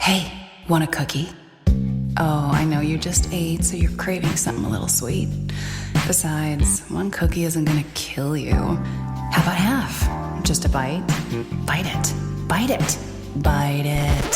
Hey, want a cookie? Oh, I know you just ate, so you're craving something a little sweet. Besides, one cookie isn't gonna kill you. How about half? Just a bite? Bite it. Bite it. Bite it.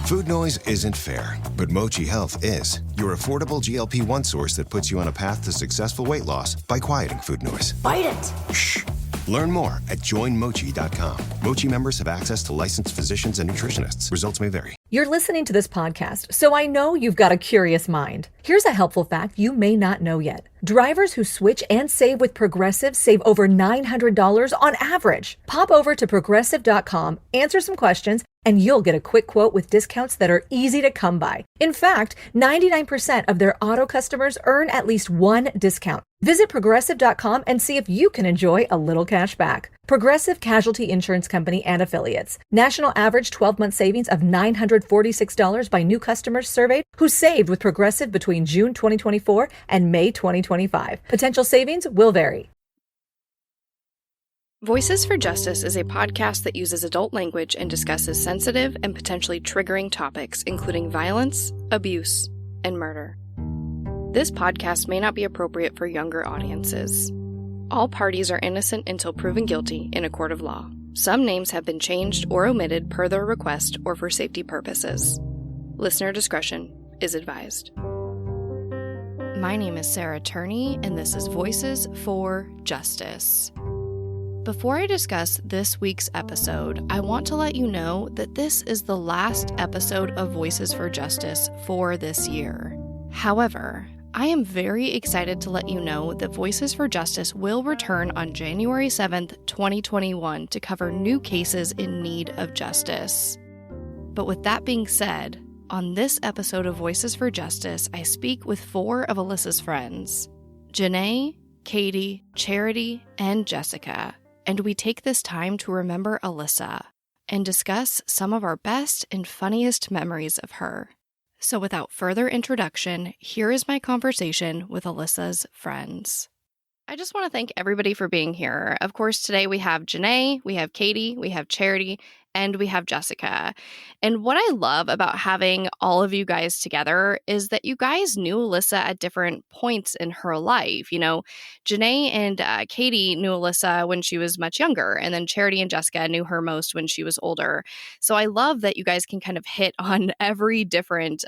Food noise isn't fair, but Mochi Health is. Your affordable GLP-1 source that puts you on a path to successful weight loss by quieting food noise. Bite it. Shh. Learn more at joinmochi.com. Mochi members have access to licensed physicians and nutritionists. Results may vary. You're listening to this podcast, so I know you've got a curious mind. Here's a helpful fact you may not know yet. Drivers who switch and save with Progressive save over $900 on average. Pop over to progressive.com, answer some questions, and you'll get a quick quote with discounts that are easy to come by. In fact, 99% of their auto customers earn at least one discount. Visit progressive.com and see if you can enjoy a little cash back. Progressive Casualty Insurance Company and Affiliates. National average 12-month savings of $946 by new customers surveyed who saved with Progressive between June 2024 and May 2025. Potential savings will vary. Voices for Justice is a podcast that uses adult language and discusses sensitive and potentially triggering topics, including violence, abuse, and murder. This podcast may not be appropriate for younger audiences. All parties are innocent until proven guilty in a court of law. Some names have been changed or omitted per their request or for safety purposes. Listener discretion is advised. My name is Sarah Turney, and this is Voices for Justice. Before I discuss this week's episode, I want to let you know that this is the last episode of Voices for Justice for this year. However, I am very excited to let you know that Voices for Justice will return on January 7th, 2021 to cover new cases in need of justice. But with that being said, on this episode of Voices for Justice, I speak with four of Alissa's friends, Jenae, Katie, Charity, and Jessica. And we take this time to remember Alissa and discuss some of our best and funniest memories of her. So without further introduction, here is my conversation with Alissa's friends. I just want to thank everybody for being here. Of course, today we have Jenae, we have Katie, we have Charity, and we have Jessica. And what I love about having all of you guys together is that you guys knew Alissa at different points in her life. You know, Jenae and Katie knew Alissa when she was much younger, and then Charity and Jessica knew her most when she was older. So I love that you guys can kind of hit on every different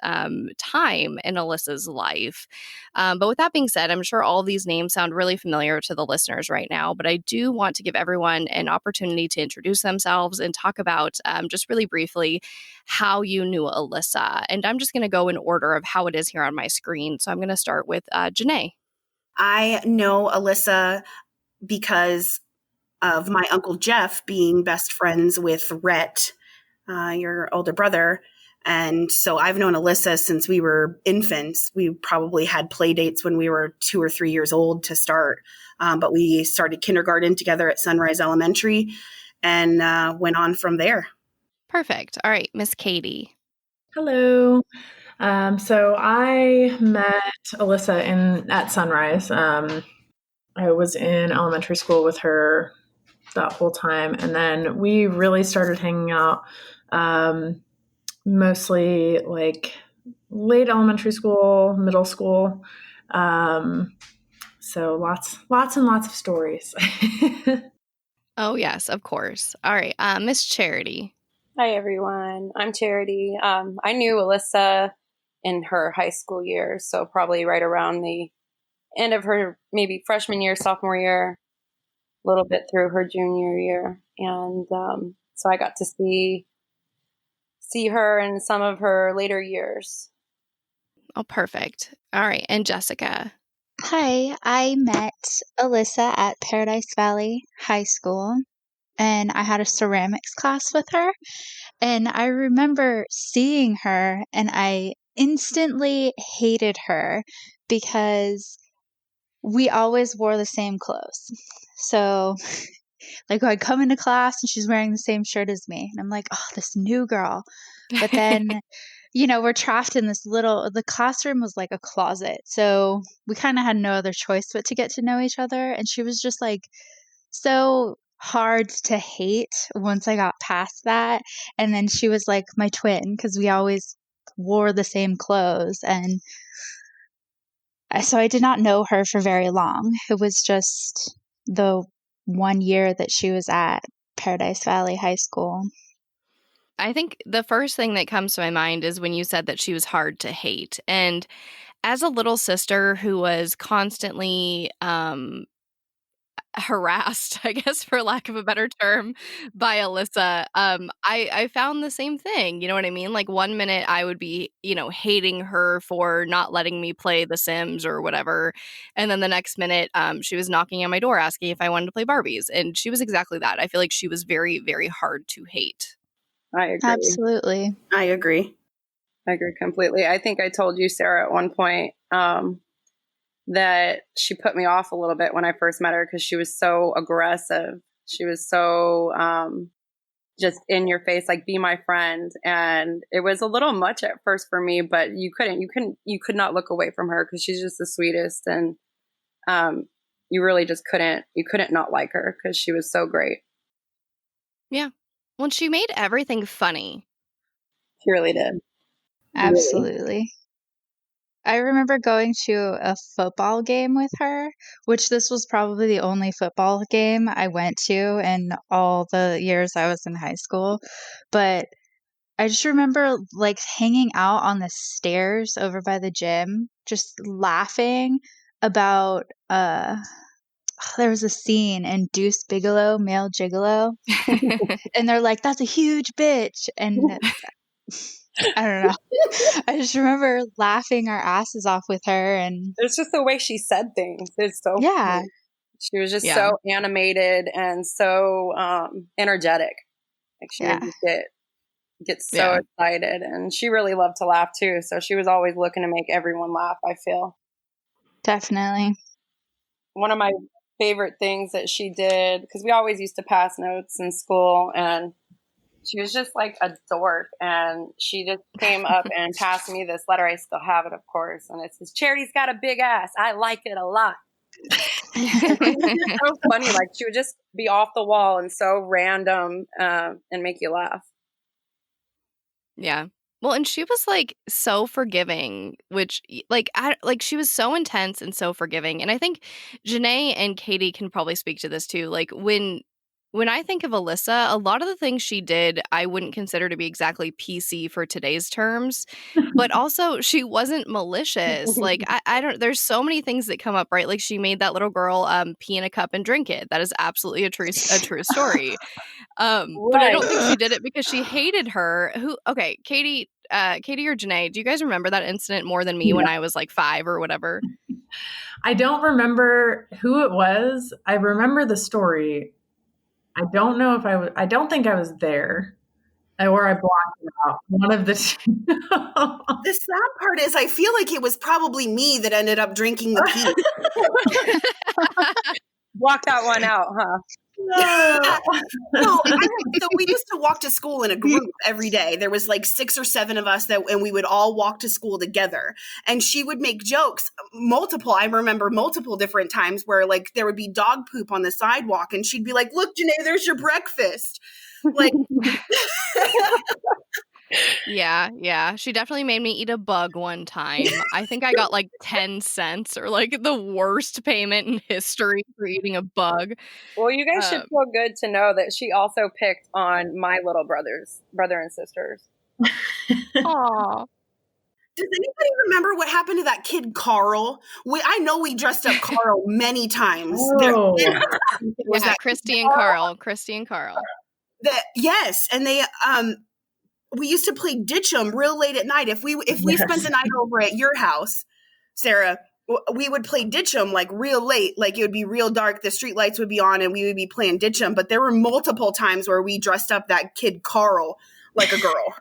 time in Alissa's life. But with that being said, I'm sure all of these names sound really familiar to the listeners right now, but I do want to give everyone an opportunity to introduce themselves and talk about just really briefly how you knew Alissa. And I'm just going to go in order of how it is here on my screen. So I'm going to start with Jenae. I know Alissa because of my Uncle Jeff being best friends with Rhett, your older brother. And so I've known Alissa since we were infants. We probably had play dates when we were 2 or 3 years old to start. But we started kindergarten together at Sunrise Elementary and went on from there. Perfect. All right, Miss Katie. Hello. So I met Alissa at Sunrise. I was in elementary school with her that whole time. And then we really started hanging out mostly like late elementary school, middle school. So lots and lots of stories. Oh, yes, of course. All right, Miss Charity. Hi, everyone. I'm Charity. I knew Alissa in her high school years, so probably right around the end of her maybe freshman year, sophomore year, a little bit through her junior year. And so I got to see her in some of her later years. Oh, perfect. All right, and Jessica. Hi, I met Alissa at Paradise Valley High School, and I had a ceramics class with her. And I remember seeing her, and I instantly hated her because we always wore the same clothes. So, like, I'd come into class, and she's wearing the same shirt as me. And I'm like, oh, this new girl. But then... we're trapped in the classroom was like a closet. So we kind of had no other choice but to get to know each other. And she was just like so hard to hate once I got past that. And then she was like my twin because we always wore the same clothes. And so I did not know her for very long. It was just the 1 year that she was at Paradise Valley High School. I think the first thing that comes to my mind is when you said that she was hard to hate. And as a little sister who was constantly harassed, I guess, for lack of a better term, by Alissa, I found the same thing. You know what I mean? Like, one minute I would be, hating her for not letting me play The Sims or whatever. And then the next minute, she was knocking on my door asking if I wanted to play Barbies. And she was exactly that. I feel like she was very, very hard to hate. I agree. Absolutely. I agree. I agree completely. I think I told you, Sarah, at one point that she put me off a little bit when I first met her because she was so aggressive. She was so just in your face, like, be my friend. And it was a little much at first for me, but you could not look away from her because she's just the sweetest. And you really just couldn't not like her because she was so great. Yeah. Well, she made everything funny. She really did. Absolutely. Really. I remember going to a football game with her, which this was probably the only football game I went to in all the years I was in high school. But I just remember like hanging out on the stairs over by the gym, just laughing about there was a scene in Deuce Bigelow, Male Gigolo, and they're like, "That's a huge bitch," and I don't know. I just remember laughing our asses off with her, and It's just the way she said things. It's so yeah, funny. She was just Yeah. so animated and so energetic. Like she Yeah. would just get so Yeah. excited, and she really loved to laugh too. So she was always looking to make everyone laugh, I feel. definitely. One of my favorite things that she did, because we always used to pass notes in school, and she was just like a dork, and she just came up and passed me this letter. I still have it, of course, and it says, "Charity's got a big ass. I like it a lot." It was just so funny. Like, she would just be off the wall and so random and make you laugh. Yeah. Well, and she was like so forgiving, which she was so intense and so forgiving. And I think Jenae and Katie can probably speak to this too. Like, when I think of Alissa, a lot of the things she did I wouldn't consider to be exactly PC for today's terms, but also she wasn't malicious. Like, I don't, there's so many things that come up, right? Like, she made that little girl pee in a cup and drink it. That is absolutely a true story. But I don't think she did it because she hated her. Okay, Katie or Jenae, do you guys remember that incident more than me when I was like 5 or whatever? I don't remember who it was. I remember the story. I don't know if I don't think I was there, or I blocked it out. One of the two. The sad part is I feel like it was probably me that ended up drinking the pee. Block that one out, huh? No, so we used to walk to school in a group every day. There was like 6 or 7 of us and we would all walk to school together. And she would make jokes, I remember multiple different times where like there would be dog poop on the sidewalk and she'd be like, "Look, Jenae, there's your breakfast." Like, Yeah. She definitely made me eat a bug one time. I think I got like 10 cents or like the worst payment in history for eating a bug. Well, you guys should feel good to know that she also picked on my little brother and sisters. Aw. does anybody remember what happened to that kid Carl? I know we dressed up Carl many times. Oh. Was that Christy and Carl? yes, and they we used to play ditch 'em real late at night. If we spent the night over at your house, Sarah, we would play ditch 'em like real late. Like, it would be real dark. The street lights would be on and we would be playing ditch 'em. But there were multiple times where we dressed up that kid Carl like a girl.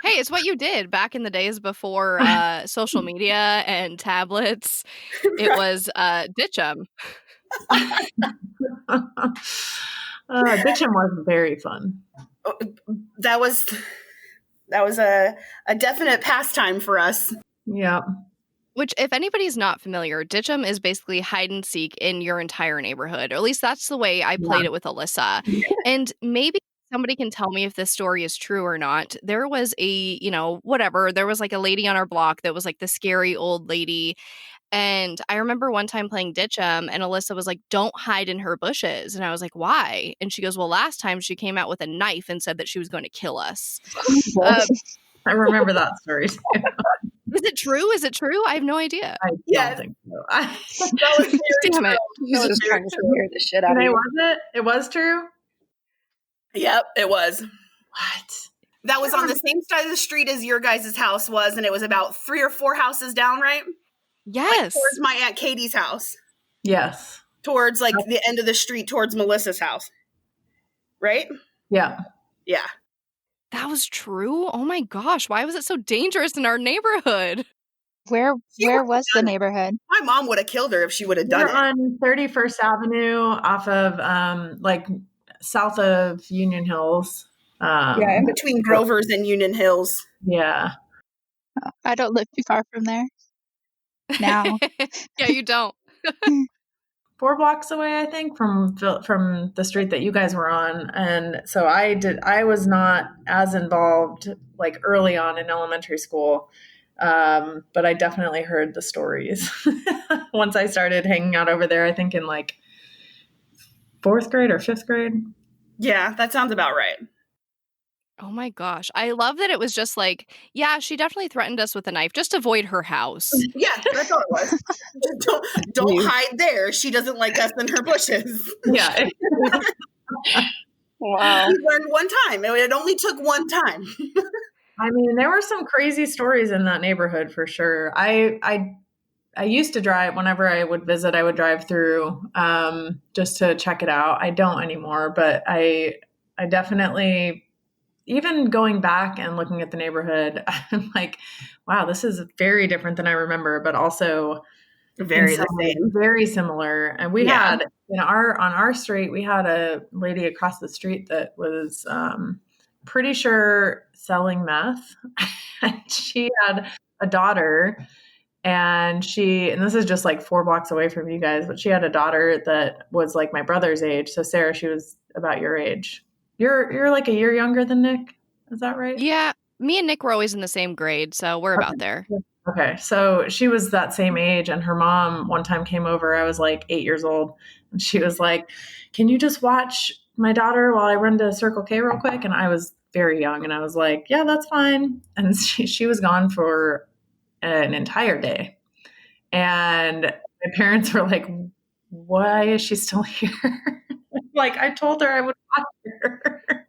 Hey, it's what you did back in the days before social media and tablets. It was ditch 'em. Ditch 'em was very fun. That was a definite pastime for us. Yeah. Which, if anybody's not familiar, Ditch'em is basically hide and seek in your entire neighborhood. Or at least that's the way I played it with Alissa. And maybe somebody can tell me if this story is true or not. There was there was like a lady on our block that was like the scary old lady. And I remember one time playing Ditch'em, and Alissa was like, "Don't hide in her bushes." And I was like, "Why?" And she goes, "Well, last time she came out with a knife and said that she was going to kill us." I remember that story too. Is it true? Is it true? I have no idea. I don't think so. That was very Damn it. He's just trying to scare the shit out of you. Was it? It was true? Yep, it was. What? That was on the same side of the street as your guys' house was, and it was about 3 or 4 houses down, right? Yes. Like towards my Aunt Katie's house. Yes. Towards like the end of the street, towards Melissa's house. Right? Yeah. Yeah. That was true? Oh my gosh. Why was it so dangerous in our neighborhood? Where was the neighborhood? My mom would have killed her if she would have done We're it. on 31st Avenue off of like south of Union Hills. Yeah, in between Grover's and Union Hills. Yeah. I don't live too far from there. Now. Yeah, you don't. 4 blocks away, I think, from the street that you guys were on. And so I was not as involved like early on in elementary school. But I definitely heard the stories once I started hanging out over there, I think in like 4th grade or 5th grade. Yeah, that sounds about right. Oh my gosh. I love that it was just like, yeah, she definitely threatened us with a knife. Just avoid her house. Yeah, that's all it was. don't hide there. She doesn't like us in her bushes. Yeah. Wow. We learned one time. It only took one time. I mean, there were some crazy stories in that neighborhood for sure. I used to drive whenever I would visit. I would drive through just to check it out. I don't anymore, but I definitely, even going back and looking at the neighborhood, I'm like, wow, this is very different than I remember, but also Very the same. Very similar. And we had on our street, we had a lady across the street that was pretty sure selling meth. And she had a daughter, and this is just like 4 blocks away from you guys, but she had a daughter that was like my brother's age. So Sarah, she was about your age. You're like a year younger than Nick. Is that right? Yeah. Me and Nick were always in the same grade, so we're about there. Okay. So she was that same age, and her mom one time came over. I was like 8 years old, and she was like, "Can you just watch my daughter while I run to Circle K real quick?" And I was very young, and I was like, "Yeah, that's fine." And she was gone for an entire day. And my parents were like, "Why is she still here?" Like, I told her I would watch her.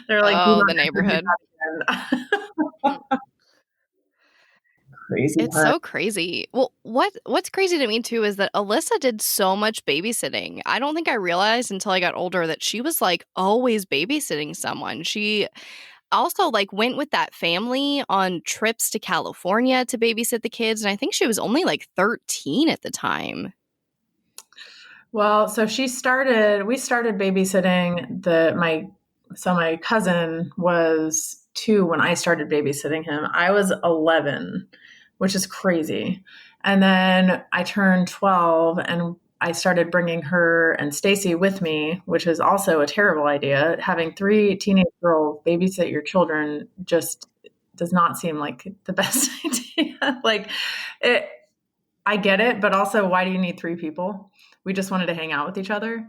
They're like, "Oh, the neighborhood." Crazy. It's so crazy. Well, what's crazy to me too is that Alissa did so much babysitting. I don't think I realized until I got older that she was like always babysitting someone. She also like went with that family on trips to California to babysit the kids, and I think she was only like 13 at the time. Well, so we started babysitting my cousin was 2 when I started babysitting him. I was 11, which is crazy. And then I turned 12 and I started bringing her and Stacy with me, which is also a terrible idea. Having 3 teenage girls babysit your children just does not seem like the best idea. I get it, but also, why do you need 3 people? We just wanted to hang out with each other.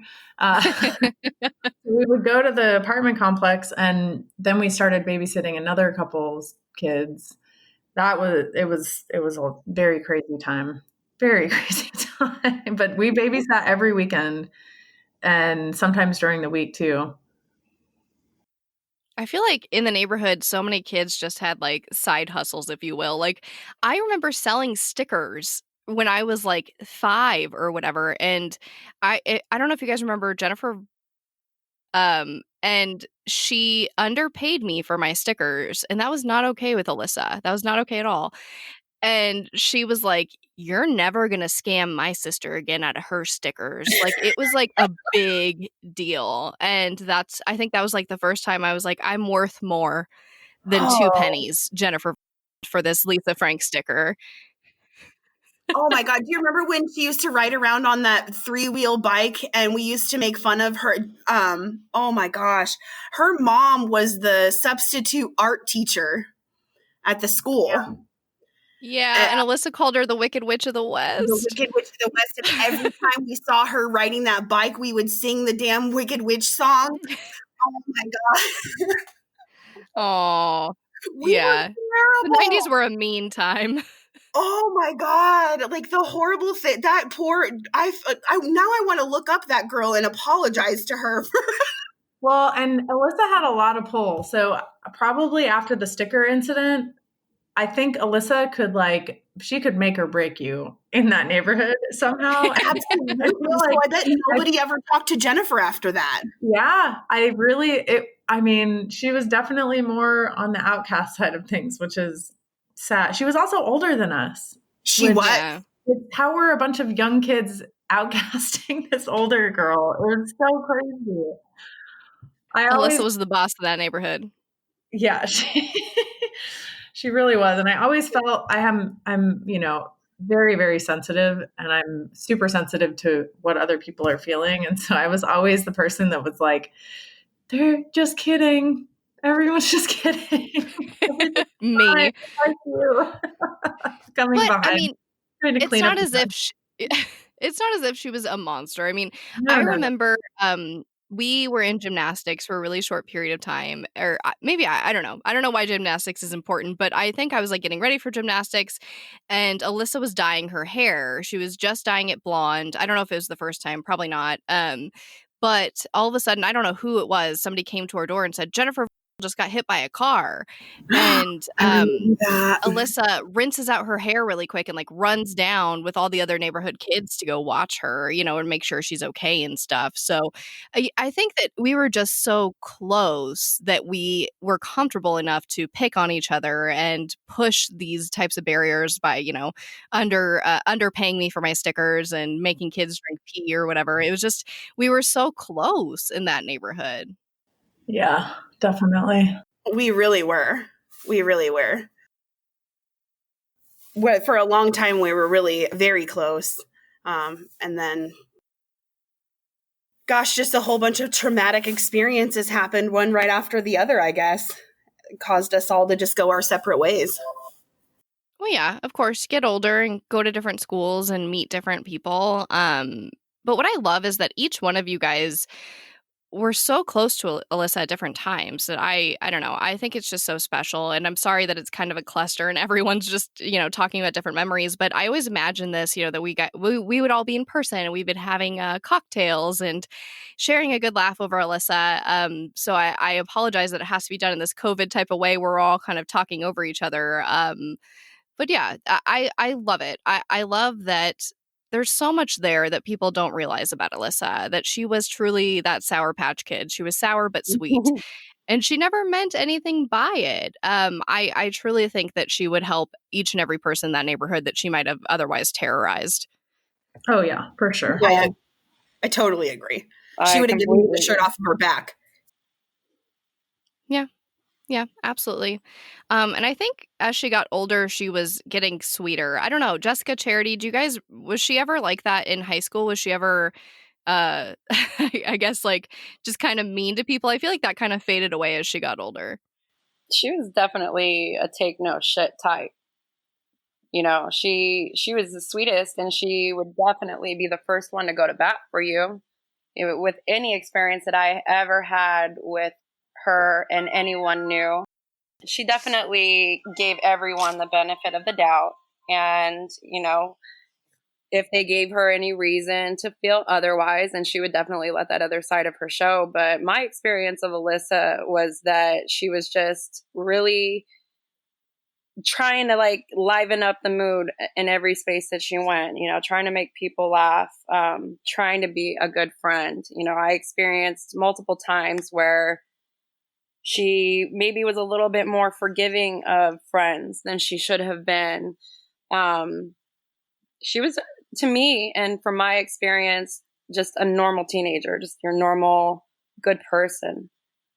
We would go to the apartment complex, and then we started babysitting another couple's kids. It was a very crazy time. Very crazy time. But we babysat every weekend and sometimes during the week too. I feel like in the neighborhood, so many kids just had like side hustles, if you will. Like, I remember selling stickers when I was like 5 or whatever, and I don't know if you guys remember Jennifer, and she underpaid me for my stickers, and that was not okay with Alissa. That was not okay at all. And she was like, "You're never gonna scam my sister again out of her stickers." Like, it was like a big deal, and I think that was like the first time I was like, "I'm worth more than 2 pennies, Jennifer, for this Lisa Frank sticker." Oh my God. Do you remember when she used to ride around on that 3-wheel bike and we used to make fun of her? Oh my gosh. Her mom was the substitute art teacher at the school. Yeah, and Alissa called her the Wicked Witch of the The West. Wicked Witch of the West. And every time we saw her riding that bike, we would sing the damn Wicked Witch song. Oh my God. Oh, We yeah. were The 90s terrible. were a mean time. Oh my God. Like the horrible thing, that poor, now I want to look up that girl and apologize to her. Well, and Alissa had a lot of pull. So probably after the sticker incident, I think Alissa could she could make or break you in that neighborhood somehow. Absolutely. So I bet nobody ever talked to Jennifer after that. Yeah, I mean, she was definitely more on the outcast side of things, which is sad. She was also older than us. She was. Yeah. How were a bunch of young kids outcasting this older girl? It was so crazy. Alissa was the boss of that neighborhood. Yeah, she really was. And I always felt I'm, very, very sensitive, and I'm super sensitive to what other people are feeling. And so I was always the person that was like, they're just kidding. Everyone's just kidding. Me. Like you. Coming But behind. I mean, trying to it's clean not up as if it's not as if she was a monster. I mean, No, I no. remember we were in gymnastics for a really short period of time, or maybe I don't know. I don't know why gymnastics is important, but I think I was like getting ready for gymnastics, and Alissa was dyeing her hair. She was just dyeing it blonde. I don't know if it was the first time, probably not. But all of a sudden, I don't know who it was. Somebody came to our door and said, Jennifer just got hit by a car. And I remember that. Alissa rinses out her hair really quick and like runs down with all the other neighborhood kids to go watch her, and make sure she's okay and stuff. So I think that we were just so close that we were comfortable enough to pick on each other and push these types of barriers by, underpaying me for my stickers and making kids drink pee or whatever. It was just, we were so close in that neighborhood. Yeah, definitely. We really were. We really were. For a long time, we were really very close. And then, gosh, just a whole bunch of traumatic experiences happened, one right after the other, I guess. It caused us all to just go our separate ways. Well, yeah, of course, get older and go to different schools and meet different people. But what I love is that each one of you guys were so close to Alissa at different times that I don't know. I think it's just so special. And I'm sorry that it's kind of a cluster and everyone's just, talking about different memories. But I always imagine this, that we would all be in person and we've been having cocktails and sharing a good laugh over Alissa. So I apologize that it has to be done in this COVID type of way. We're all kind of talking over each other. But yeah, I love it. I love that there's so much there that people don't realize about Alissa, that she was truly that Sour Patch Kid. She was sour but sweet. And she never meant anything by it. I truly think that she would help each and every person in that neighborhood that she might have otherwise terrorized. Oh, yeah, for sure. Yeah, I totally agree. She would have given me the shirt off of her back. Yeah, absolutely. And I think as she got older, she was getting sweeter. I don't know. Jessica, Charity, was she ever like that in high school? Was she ever, I guess, like just kind of mean to people? I feel like that kind of faded away as she got older. She was definitely a take no shit type. She was the sweetest, and she would definitely be the first one to go to bat for you. With any experience that I ever had with her and anyone new, she definitely gave everyone the benefit of the doubt. And, if they gave her any reason to feel otherwise, then she would definitely let that other side of her show. But my experience of Alissa was that she was just really trying to like liven up the mood in every space that she went, trying to make people laugh, trying to be a good friend. I experienced multiple times where she maybe was a little bit more forgiving of friends than she should have been. She was, to me, and from my experience, just a normal teenager, just your normal good person,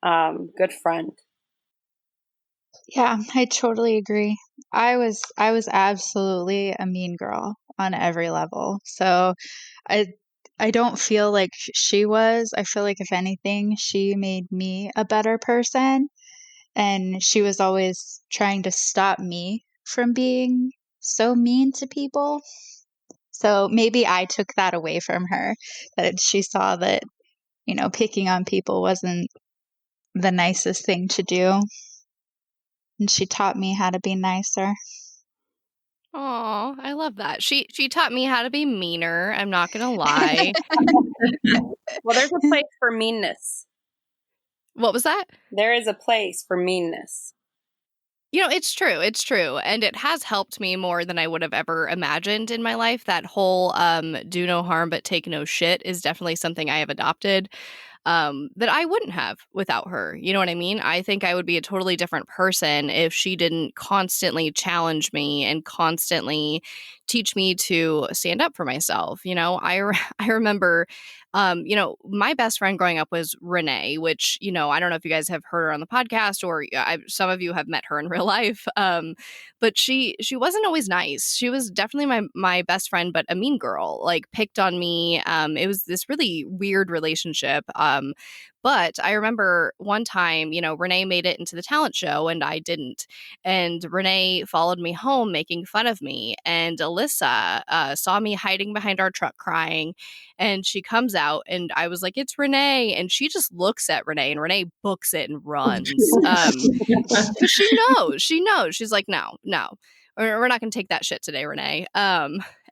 good friend. Yeah, I totally agree. I was absolutely a mean girl. on every level. So I I don't feel like she was. I feel like if anything, she made me a better person, and she was always trying to stop me from being so mean to people. So maybe I took that away from her, that she saw that, picking on people wasn't the nicest thing to do, and she taught me how to be nicer. Oh, I love that. She taught me how to be meaner. I'm not gonna lie. Well, there's a place for meanness. What was that? There is a place for meanness. It's true. It's true. And it has helped me more than I would have ever imagined in my life. That whole do no harm but take no shit is definitely something I have adopted. That I wouldn't have without her. You know what I mean? I think I would be a totally different person if she didn't constantly challenge me and constantly teach me to stand up for myself. I remember, my best friend growing up was Renee, which, I don't know if you guys have heard her on the podcast or some of you have met her in real life. But she wasn't always nice. She was definitely my best friend, but a mean girl, like picked on me. It was this really weird relationship. But I remember one time, Renee made it into the talent show and I didn't. And Renee followed me home making fun of me. And Alissa saw me hiding behind our truck crying. And she comes out and I was like, it's Renee. And she just looks at Renee and Renee books it and runs. Because she knows. She's like, no, we're not going to take that shit today, Renee.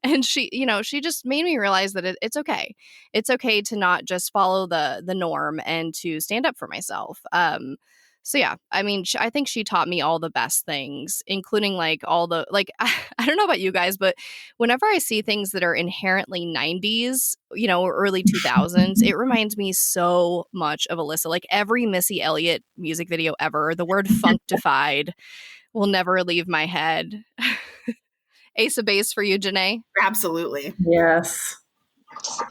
And she just made me realize that it's okay. It's okay to not just follow the norm and to stand up for myself. So yeah, I mean, I think she taught me all the best things, including like all the I don't know about you guys, but whenever I see things that are inherently 90s, or early 2000s, it reminds me so much of Alissa. Like every Missy Elliott music video ever, the word functified will never leave my head. Ace of Base for you, Jenae? Absolutely. Yes.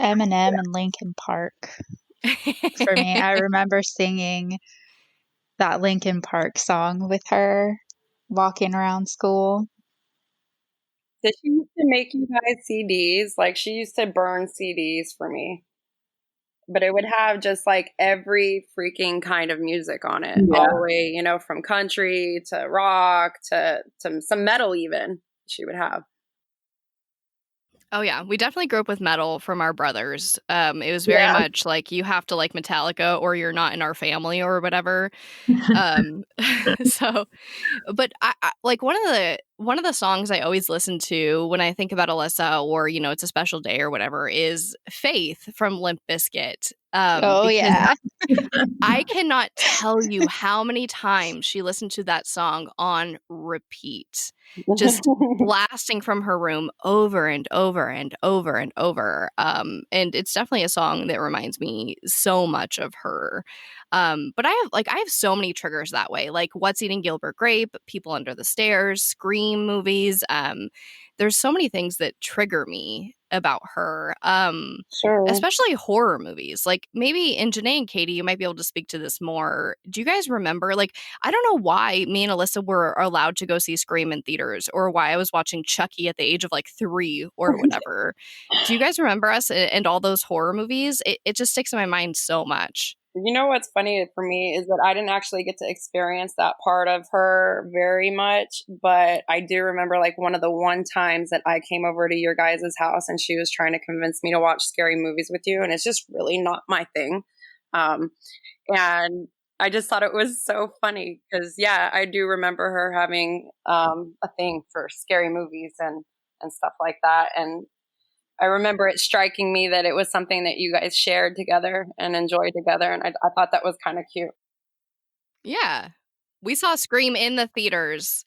Eminem and Linkin Park for me. I remember singing that Linkin Park song with her walking around school. Did she used to make you guys CDs? Like she used to burn CDs for me. But it would have just like every freaking kind of music on it. Yeah. All the way, from country to rock to some metal even she would have. Oh yeah, we definitely grew up with metal from our brothers. It was very much like you have to like Metallica or you're not in our family or whatever. So, but I like one of the songs I always listen to when I think about Alissa or it's a special day or whatever is "Faith" from Limp Bizkit. Oh Because yeah. I cannot tell you how many times she listened to that song on repeat, just blasting from her room over and over and over and over. And it's definitely a song that reminds me so much of her. But I have so many triggers that way, like What's Eating Gilbert Grape, People Under the Stairs, Scream movies. There's so many things that trigger me about her. Sure. Especially horror movies. Like maybe in Jenae and Katie, you might be able to speak to this more. Do you guys remember? Like, I don't know why me and Alissa were allowed to go see Scream in theaters or why I was watching Chucky at the age of like 3 or whatever. Do you guys remember us and all those horror movies? It just sticks in my mind so much. You know what's funny for me is that I didn't actually get to experience that part of her very much, but I do remember like one of the one times that I came over to your guys' house and she was trying to convince me to watch scary movies with you, and it's just really not my thing. And I just thought it was so funny because, yeah, I do remember her having a thing for scary movies and stuff like that. And I remember it striking me that it was something that you guys shared together and enjoyed together. And I thought that was kind of cute. Yeah. We saw Scream in the theaters.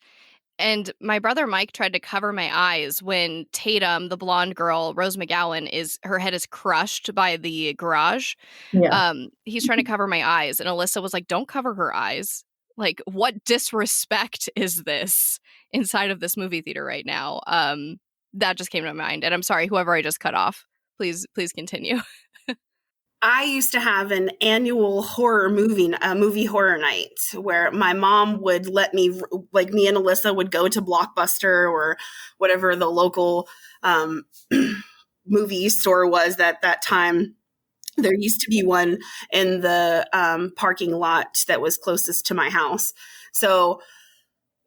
And my brother Mike tried to cover my eyes when Tatum, the blonde girl, Rose McGowan, her head is crushed by the garage. Yeah. He's trying to cover my eyes. And Alissa was like, don't cover her eyes. Like, what disrespect is this inside of this movie theater right now? That just came to mind. And I'm sorry, whoever I just cut off. Please continue. I used to have an annual movie horror night where my mom would let me, like me and Alissa would go to Blockbuster or whatever the local movie store was at that time. There used to be one in the parking lot that was closest to my house. So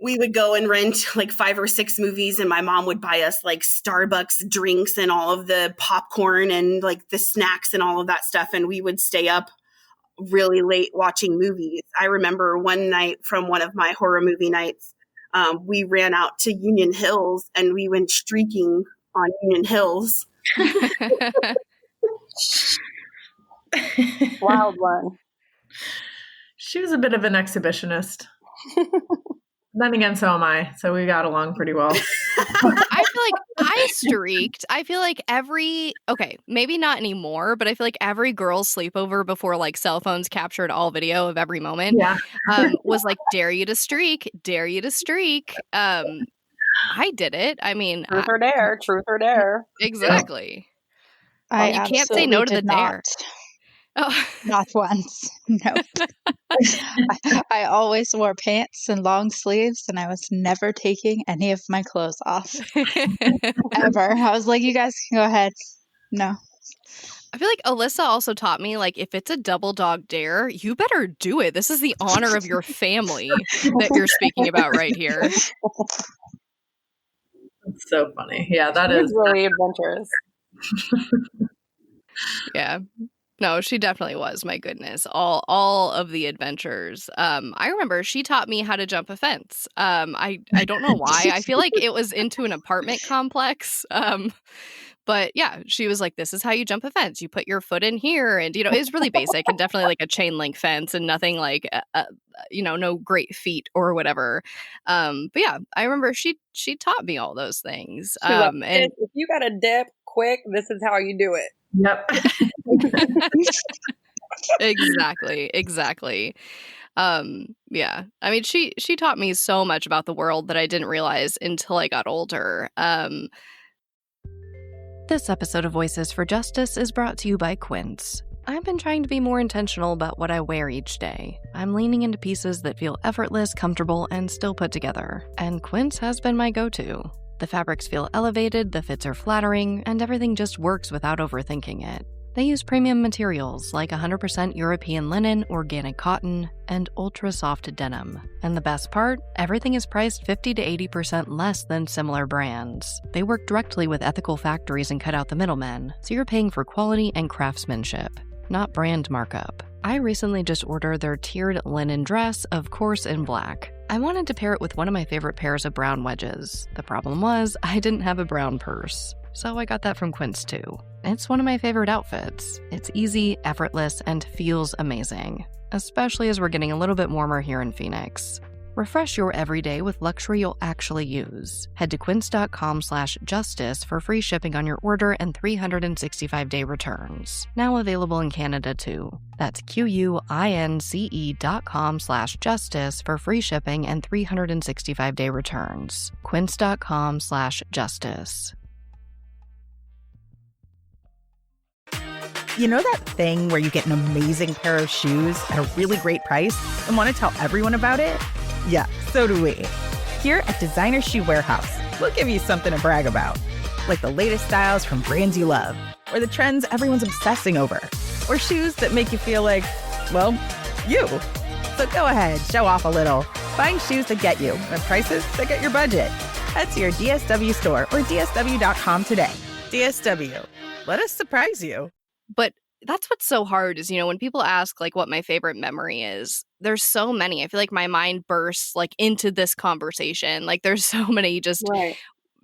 we would go and rent like 5 or 6 movies, and my mom would buy us like Starbucks drinks and all of the popcorn and like the snacks and all of that stuff. And we would stay up really late watching movies. I remember one night from one of my horror movie nights, we ran out to Union Hills and we went streaking on Union Hills. Wild one. She was a bit of an exhibitionist. Then again, so am I. So we got along pretty well. I feel like I streaked. I feel like maybe not anymore, but I feel like every girl's sleepover before like cell phones captured all video of every moment was like, dare you to streak, dare you to streak. I did it. I mean, truth or dare. Exactly. I you can't say no to the dare. Oh. Not once. No. I always wore pants and long sleeves, and I was never taking any of my clothes off. Ever. I was like, you guys can go ahead. No. I feel like Alissa also taught me, like, if it's a double dog dare, you better do it. This is the honor of your family that you're speaking about right here. It's so funny. Yeah, that is really adventurous. Yeah. No, she definitely was. My goodness. All of the adventures. I remember she taught me how to jump a fence. I don't know why. I feel like it was into an apartment complex. But yeah, she was like, this is how you jump a fence. You put your foot in here. And, it was really basic and definitely like a chain link fence and nothing like, no great feet or whatever. But yeah, I remember she taught me all those things. And if you got to dip quick, this is how you do it. Yep. Exactly. Yeah. I mean, she taught me so much about the world that I didn't realize until I got older. This episode of Voices for Justice is brought to you by Quince. I've been trying to be more intentional about what I wear each day. I'm leaning into pieces that feel effortless, comfortable, and still put together. And Quince has been my go-to. The fabrics feel elevated, the fits are flattering, and everything just works without overthinking it. They use premium materials like 100% European linen, organic cotton, and ultra-soft denim. And the best part? Everything is priced 50 to 80% less than similar brands. They work directly with ethical factories and cut out the middlemen, so you're paying for quality and craftsmanship, not brand markup. I recently just ordered their tiered linen dress, of course in black. I wanted to pair it with one of my favorite pairs of brown wedges. The problem was, I didn't have a brown purse. So I got that from Quince too. It's one of my favorite outfits. It's easy, effortless, and feels amazing. Especially as we're getting a little bit warmer here in Phoenix. Refresh your everyday with luxury you'll actually use. Head to quince.com/justice for free shipping on your order and 365-day returns. Now available in Canada too. That's QUINCE.com/justice for free shipping and 365-day returns. Quince.com/justice. You know that thing where you get an amazing pair of shoes at a really great price and want to tell everyone about it? Yeah, so do we. Here at Designer Shoe Warehouse, we'll give you something to brag about, like the latest styles from brands you love, or the trends everyone's obsessing over, or shoes that make you feel like, well, you. So go ahead, show off a little. Find shoes that get you at prices that get your budget. Head to your DSW store or DSW.com today. DSW, let us surprise you. But that's what's so hard is, when people ask like what my favorite memory is, there's so many. I feel like my mind bursts like into this conversation. Like there's so many just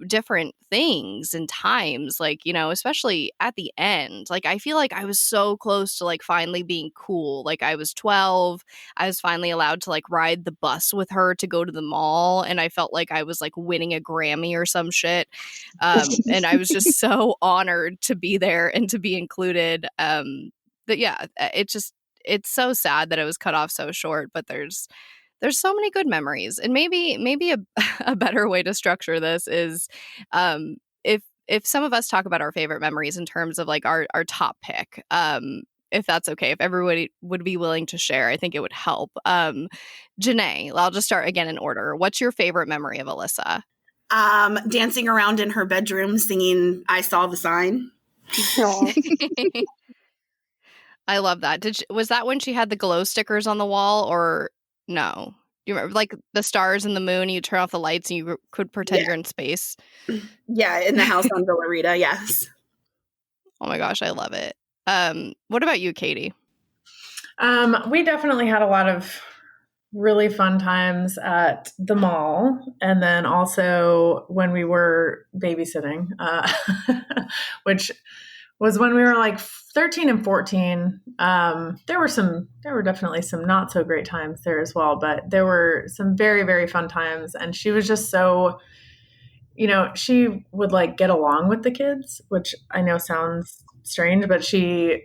different things and times, like, especially at the end. Like I feel like I was so close to like finally being cool. Like I was 12. I was finally allowed to like ride the bus with her to go to the mall. And I felt like I was like winning a Grammy or some shit. And I was just so honored to be there and to be included. But yeah, it's so sad that it was cut off so short, but there's so many good memories. And maybe a better way to structure this is if some of us talk about our favorite memories in terms of like our top pick, if that's okay, if everybody would be willing to share, I think it would help. Jenae, I'll just start again in order. What's your favorite memory of Alissa? Dancing around in her bedroom singing I Saw the Sign. I love that. Was that when she had the glow stickers on the wall, or no? You remember, like, the stars and the moon, you turn off the lights and you could pretend you're in space? Yeah, in the house on Villa Rita, yes. Oh my gosh, I love it. What about you, Katie? We definitely had a lot of really fun times at the mall, and then also when we were babysitting, which was when we were like 13 and 14. There were definitely some not so great times there as well, but there were some very, very fun times. And she was just so, she would like get along with the kids, which I know sounds strange, but she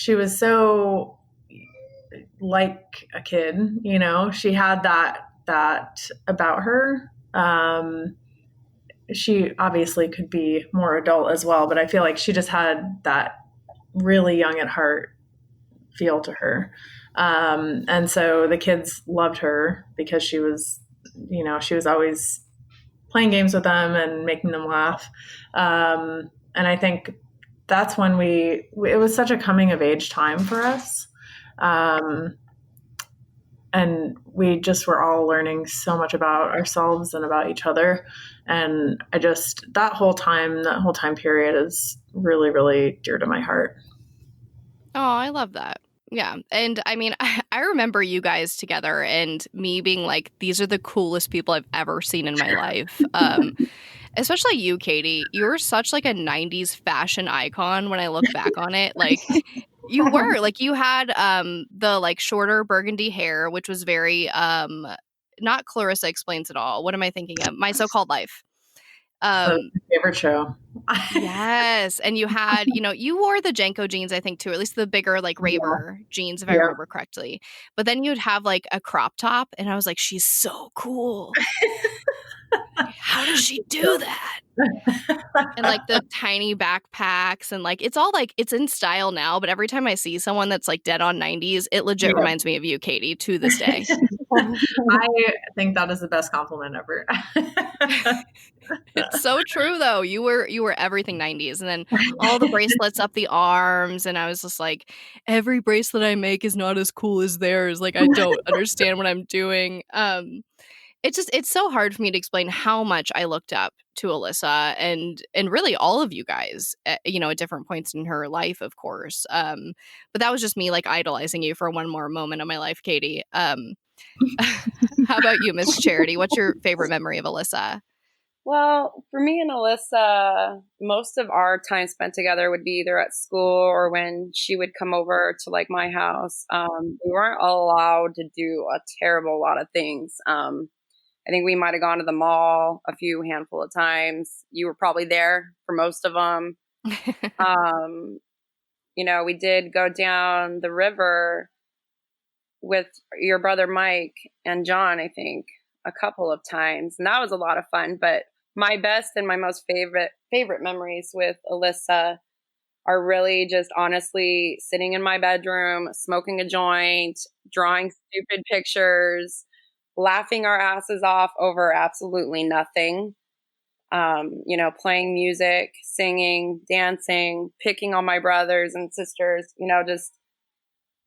was so like a kid, she had that about her. She obviously could be more adult as well, but I feel like she just had that really young at heart feel to her. And so the kids loved her because she was always playing games with them and making them laugh. And I think that's when it was such a coming of age time for us. And we just were all learning so much about ourselves and about each other. And that whole time period is really, really dear to my heart. Oh, I love that. Yeah. And I mean, I remember you guys together and me being like, these are the coolest people I've ever seen in my life. Especially you, Katie. You were such like a 90s fashion icon when I look back on it. Like, you were. Like, you had the like shorter burgundy hair, which was very not Clarissa Explains It All. What am I thinking of? My So-Called Life. Favorite show. Yes. And you had, you wore the Janko jeans, I think, too, at least the bigger like raver jeans, if I remember correctly. But then you'd have like a crop top, and I was like, she's so cool. How does she do that? And like the tiny backpacks, and like it's all like it's in style now, but every time I see someone that's like dead on 90s, it legit reminds me of you, Katie, to this day. I think that is the best compliment ever. It's so true though. You were everything 90s, and then all the bracelets up the arms, and I was just like, every bracelet I make is not as cool as theirs. Like, I don't understand what I'm doing. It's so hard for me to explain how much I looked up to Alissa and really all of you guys, at different points in her life, of course. But that was just me like idolizing you for one more moment of my life, Katie. How about you, Miss Charity? What's your favorite memory of Alissa? Well, for me and Alissa, most of our time spent together would be either at school or when she would come over to like my house. We weren't allowed to do a terrible lot of things. I think we might have gone to the mall a handful of times. You were probably there for most of them. We did go down the river with your brother Mike and John, I think, a couple of times. And that was a lot of fun. But my best and my most favorite memories with Alissa are really just honestly sitting in my bedroom, smoking a joint, drawing stupid pictures, laughing our asses off over absolutely nothing. Playing music, singing, dancing, picking on my brothers and sisters, just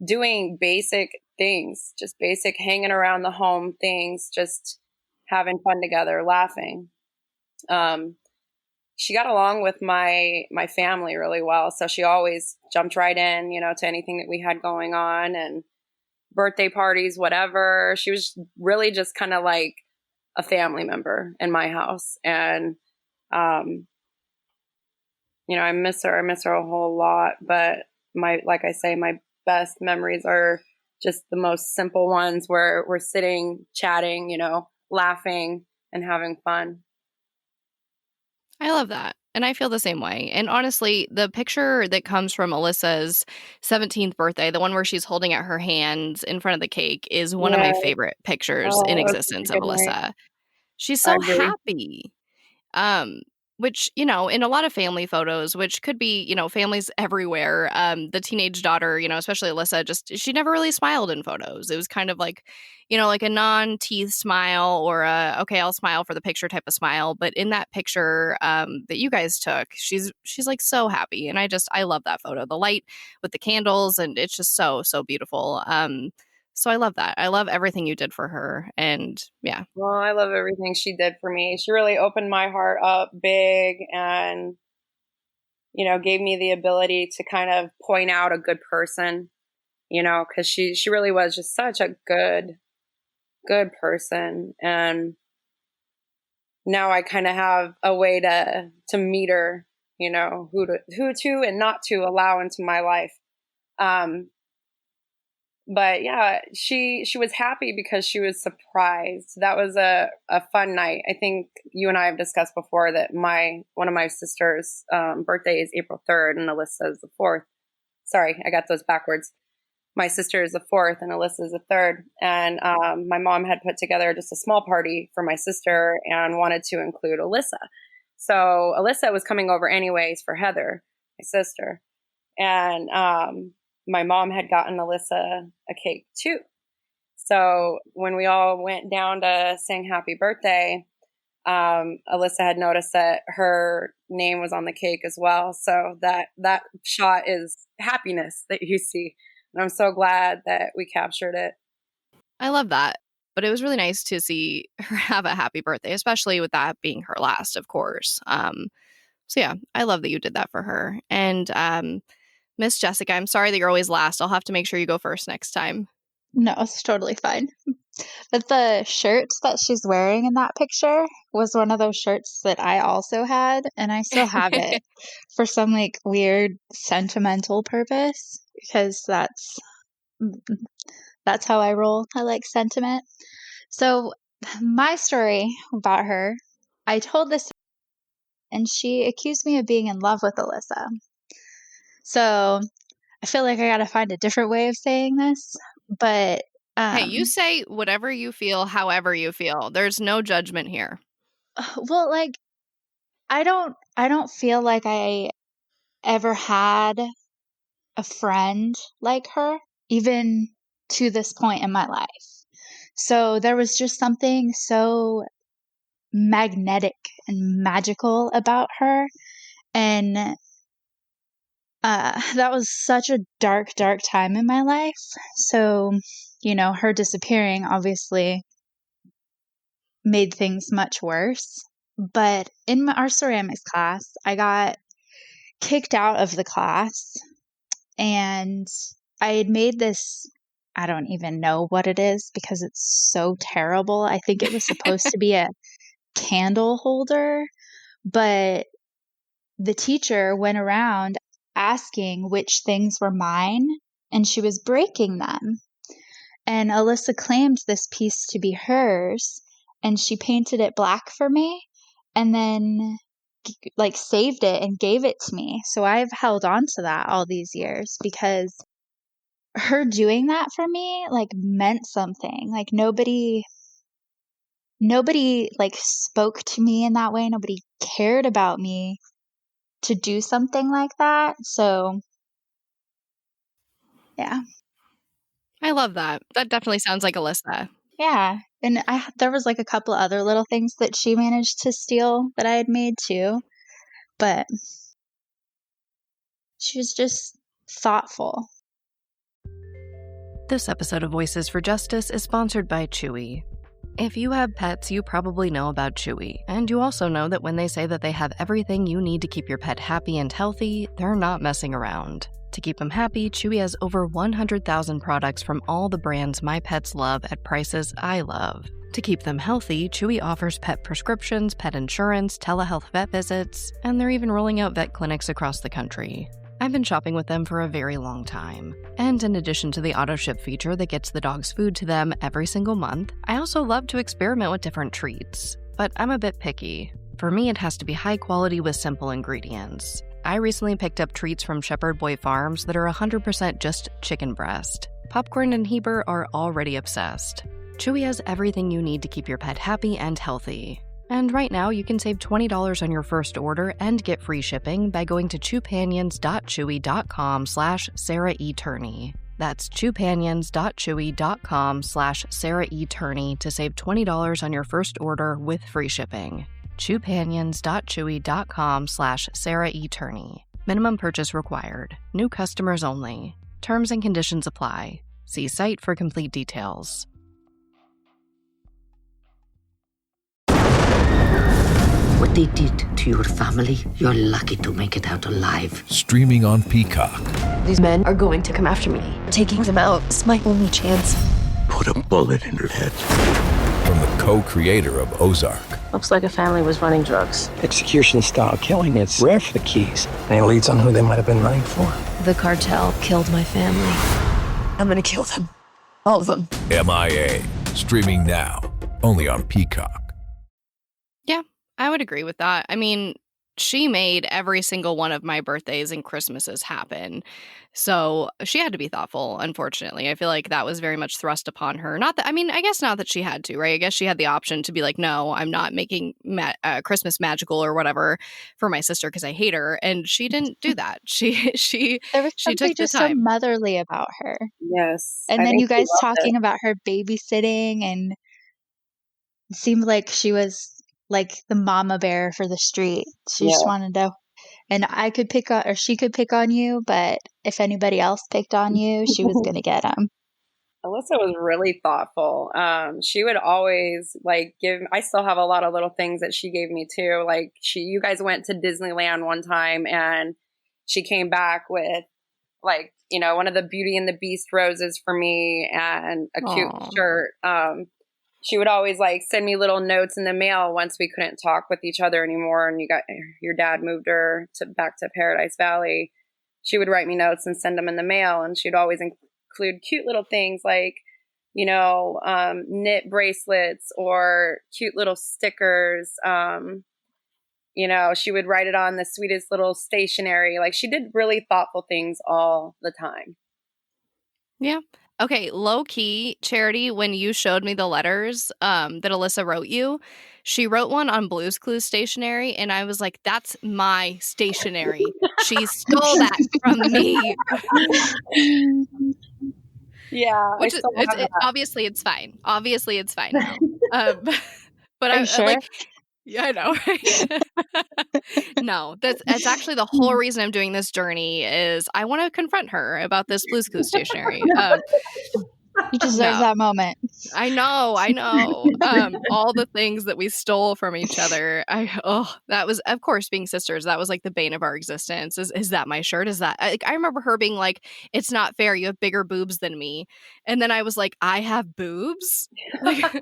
doing basic things, just basic hanging around the home things, just having fun together, laughing. She got along with my family really well. So she always jumped right in, to anything that we had going on, and birthday parties, whatever. She was really just kind of like a family member in my house. And, I miss her. I miss her a whole lot. But like I say, my best memories are just the most simple ones where we're sitting, chatting, laughing and having fun. I love that. And I feel the same way. And honestly, the picture that comes from Alyssa's 17th birthday, the one where she's holding out her hands in front of the cake, is one of my favorite pictures in existence of Alissa. She's so happy. which, you know, in a lot of family photos, which could be, you know, families everywhere, the teenage daughter, you know, especially Alissa, just, she never really smiled in photos. It was kind of like, you know, like a non-teeth smile or a, okay, I'll smile for the picture type of smile. But in that picture that you guys took, she's like so happy. And I love that photo, the light with the candles, and it's just so, so beautiful. So I love that. I love everything you did for her. And yeah. Well, I love everything she did for me. She really opened my heart up big and, you know, gave me the ability to kind of point out a good person, you know, because she really was just such a good person. And now I kind of have a way to meet her, you know, who to and not to allow into my life. But yeah, she was happy because she was surprised. That was a fun night. I think you and I have discussed before that one of my sisters' birthday is April 3rd and Alissa is the 4th. Sorry, I got those backwards. My sister is the 4th and Alissa is the 3rd. And my mom had put together just a small party for my sister and wanted to include Alissa. So Alissa was coming over anyways for Heather, my sister. And my mom had gotten Alissa a cake too. So when we all went down to sing happy birthday, Alissa had noticed that her name was on the cake as well. So that shot is happiness that you see. And I'm so glad that we captured it. I love that. But it was really nice to see her have a happy birthday, especially with that being her last, of course. So yeah, I love that you did that for her. And Miss Jessica, I'm sorry that you're always last. I'll have to make sure you go first next time. No, it's totally fine. But the shirt that she's wearing in that picture was one of those shirts that I also had, and I still have it for some like weird sentimental purpose because that's how I roll. I like sentiment. So my story about her, I told this and she accused me of being in love with Alissa. So I feel like I got to find a different way of saying this, but hey, you say whatever you feel, however you feel. There's no judgment here. Well, like I don't feel like I ever had a friend like her, even to this point in my life. So there was just something so magnetic and magical about her, and that was such a dark time in my life. So, you know, her disappearing obviously made things much worse. But in our ceramics class, I got kicked out of the class, and I had made this, I don't even know what it is because it's so terrible. I think it was supposed to be a candle holder, but the teacher went around asking which things were mine, and she was breaking them. And Alissa claimed this piece to be hers, and she painted it black for me and then like saved it and gave it to me. So I've held on to that all these years because her doing that for me like meant something. Like nobody like spoke to me in that way. Nobody cared about me to do something like that. So yeah. I love that. That definitely sounds like Alissa. Yeah. And there was like a couple other little things that she managed to steal that I had made too. But she was just thoughtful. This episode of Voices for Justice is sponsored by Chewy. If you have pets, you probably know about Chewy. And you also know that when they say that they have everything you need to keep your pet happy and healthy, they're not messing around. To keep them happy, Chewy has over 100,000 products from all the brands my pets love at prices I love. To keep them healthy, Chewy offers pet prescriptions, pet insurance, telehealth vet visits, and they're even rolling out vet clinics across the country. I've been shopping with them for a very long time. And in addition to the auto ship feature that gets the dog's food to them every single month, I also love to experiment with different treats. But I'm a bit picky. For me, it has to be high quality with simple ingredients. I recently picked up treats from Shepherd Boy Farms that are 100% just chicken breast. Popcorn and Heber are already obsessed. Chewy has everything you need to keep your pet happy and healthy. And right now, you can save $20 on your first order and get free shipping by going to chewpanions.chewy.com/Sarah E. Turney. That's chewpanions.chewy.com/Sarah E. Turney to save $20 on your first order with free shipping. chewpanions.chewy.com/Sarah E. Turney. Minimum purchase required. New customers only. Terms and conditions apply. See site for complete details. What they did to your family, you're lucky to make it out alive. Streaming on Peacock. These men are going to come after me. Taking them out is my only chance. Put a bullet in her head. From the co-creator of Ozark. Looks like a family was running drugs. Execution-style killing, it's rare for the Keys. Any leads on who they might have been running for? The cartel killed my family. I'm gonna kill them. All of them. MIA. Streaming now. Only on Peacock. Yeah, I would agree with that. I mean, she made every single one of my birthdays and Christmases happen. So she had to be thoughtful, unfortunately. I feel like that was very much thrust upon her. Not that, I mean, I guess not that she had to, right? I guess she had the option to be like, no, I'm not making Christmas magical or whatever for my sister because I hate her. And she didn't do that. She There was she something took the just so time. motherly about her. Yes. And I then think you she guys loved talking it. about her babysitting, and it seemed like she was like the mama bear for the street. She just Yeah. wanted to, and I could pick on, or she could pick on you, but if anybody else picked on you, she was going to get them. Alyssa was really thoughtful. She would always like give. I still have a lot of little things that she gave me too. Like you guys went to Disneyland one time, and she came back with like one of the Beauty and the Beast roses for me and a cute Aw. shirt. She would always like send me little notes in the mail once we couldn't talk with each other anymore, and your dad moved her back to Paradise Valley. She would write me notes and send them in the mail, and she'd always include cute little things like, knit bracelets or cute little stickers. She would write it on the sweetest little stationery. Like she did really thoughtful things all the time. Yeah. Okay, low key, Charity, when you showed me the letters that Alyssa wrote you, she wrote one on Blue's Clues stationery, and I was like, that's my stationery. She stole that from me. Yeah. Which obviously it's fine. Obviously it's fine now. But Are you sure? Yeah, I know. Right? No, that's actually the whole reason I'm doing this journey is I want to confront her about this Blue's Clues stationery. You deserve that moment. I know. All the things that we stole from each other. That was, of course, being sisters. That was like the bane of our existence. Is that my shirt? Is that I remember her being like, "It's not fair. You have bigger boobs than me," and then I was like, "I have boobs? Like,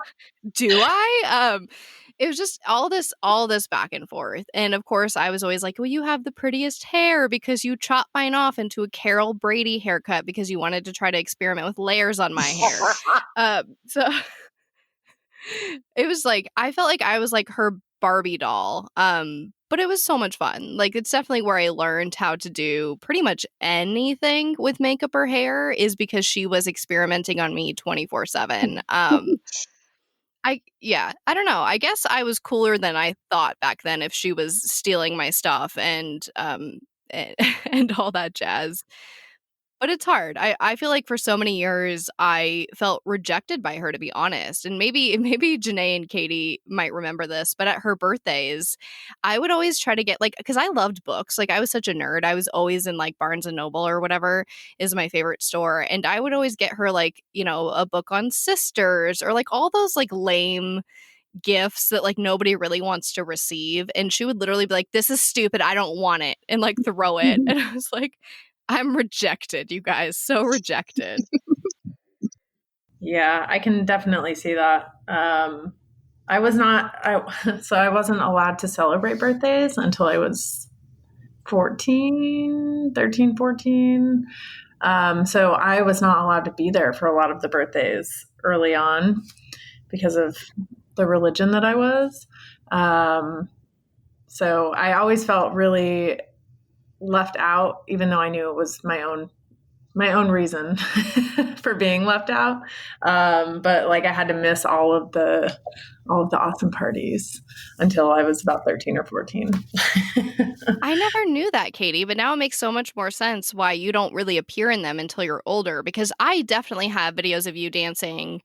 do I?" It was just all this back and forth. And of course, I was always like, well, you have the prettiest hair because you chopped mine off into a Carol Brady haircut because you wanted to try to experiment with layers on my hair. So it was like, I felt like I was like her Barbie doll. But it was so much fun. Like, it's definitely where I learned how to do pretty much anything with makeup or hair is because she was experimenting on me 24/7. I don't know. I guess I was cooler than I thought back then if she was stealing my stuff and and all that jazz. But it's hard. I feel like for so many years I felt rejected by her, to be honest. And maybe Jenae and Katie might remember this, but at her birthdays, I would always try to get like, because I loved books. Like I was such a nerd. I was always in like Barnes and Noble or whatever is my favorite store. And I would always get her like, a book on sisters or like all those like lame gifts that like nobody really wants to receive. And she would literally be like, this is stupid. I don't want it. And like throw it. And I was like, I'm rejected, you guys. So rejected. Yeah, I can definitely see that. I wasn't allowed to celebrate birthdays until I was 13, 14. So I was not allowed to be there for a lot of the birthdays early on because of the religion that I was. So I always felt really left out, even though I knew it was my my own reason for being left out. But like I had to miss all of the awesome parties until I was about 13 or 14. I never knew that, Katie, but now it makes so much more sense why you don't really appear in them until you're older, because I definitely have videos of you dancing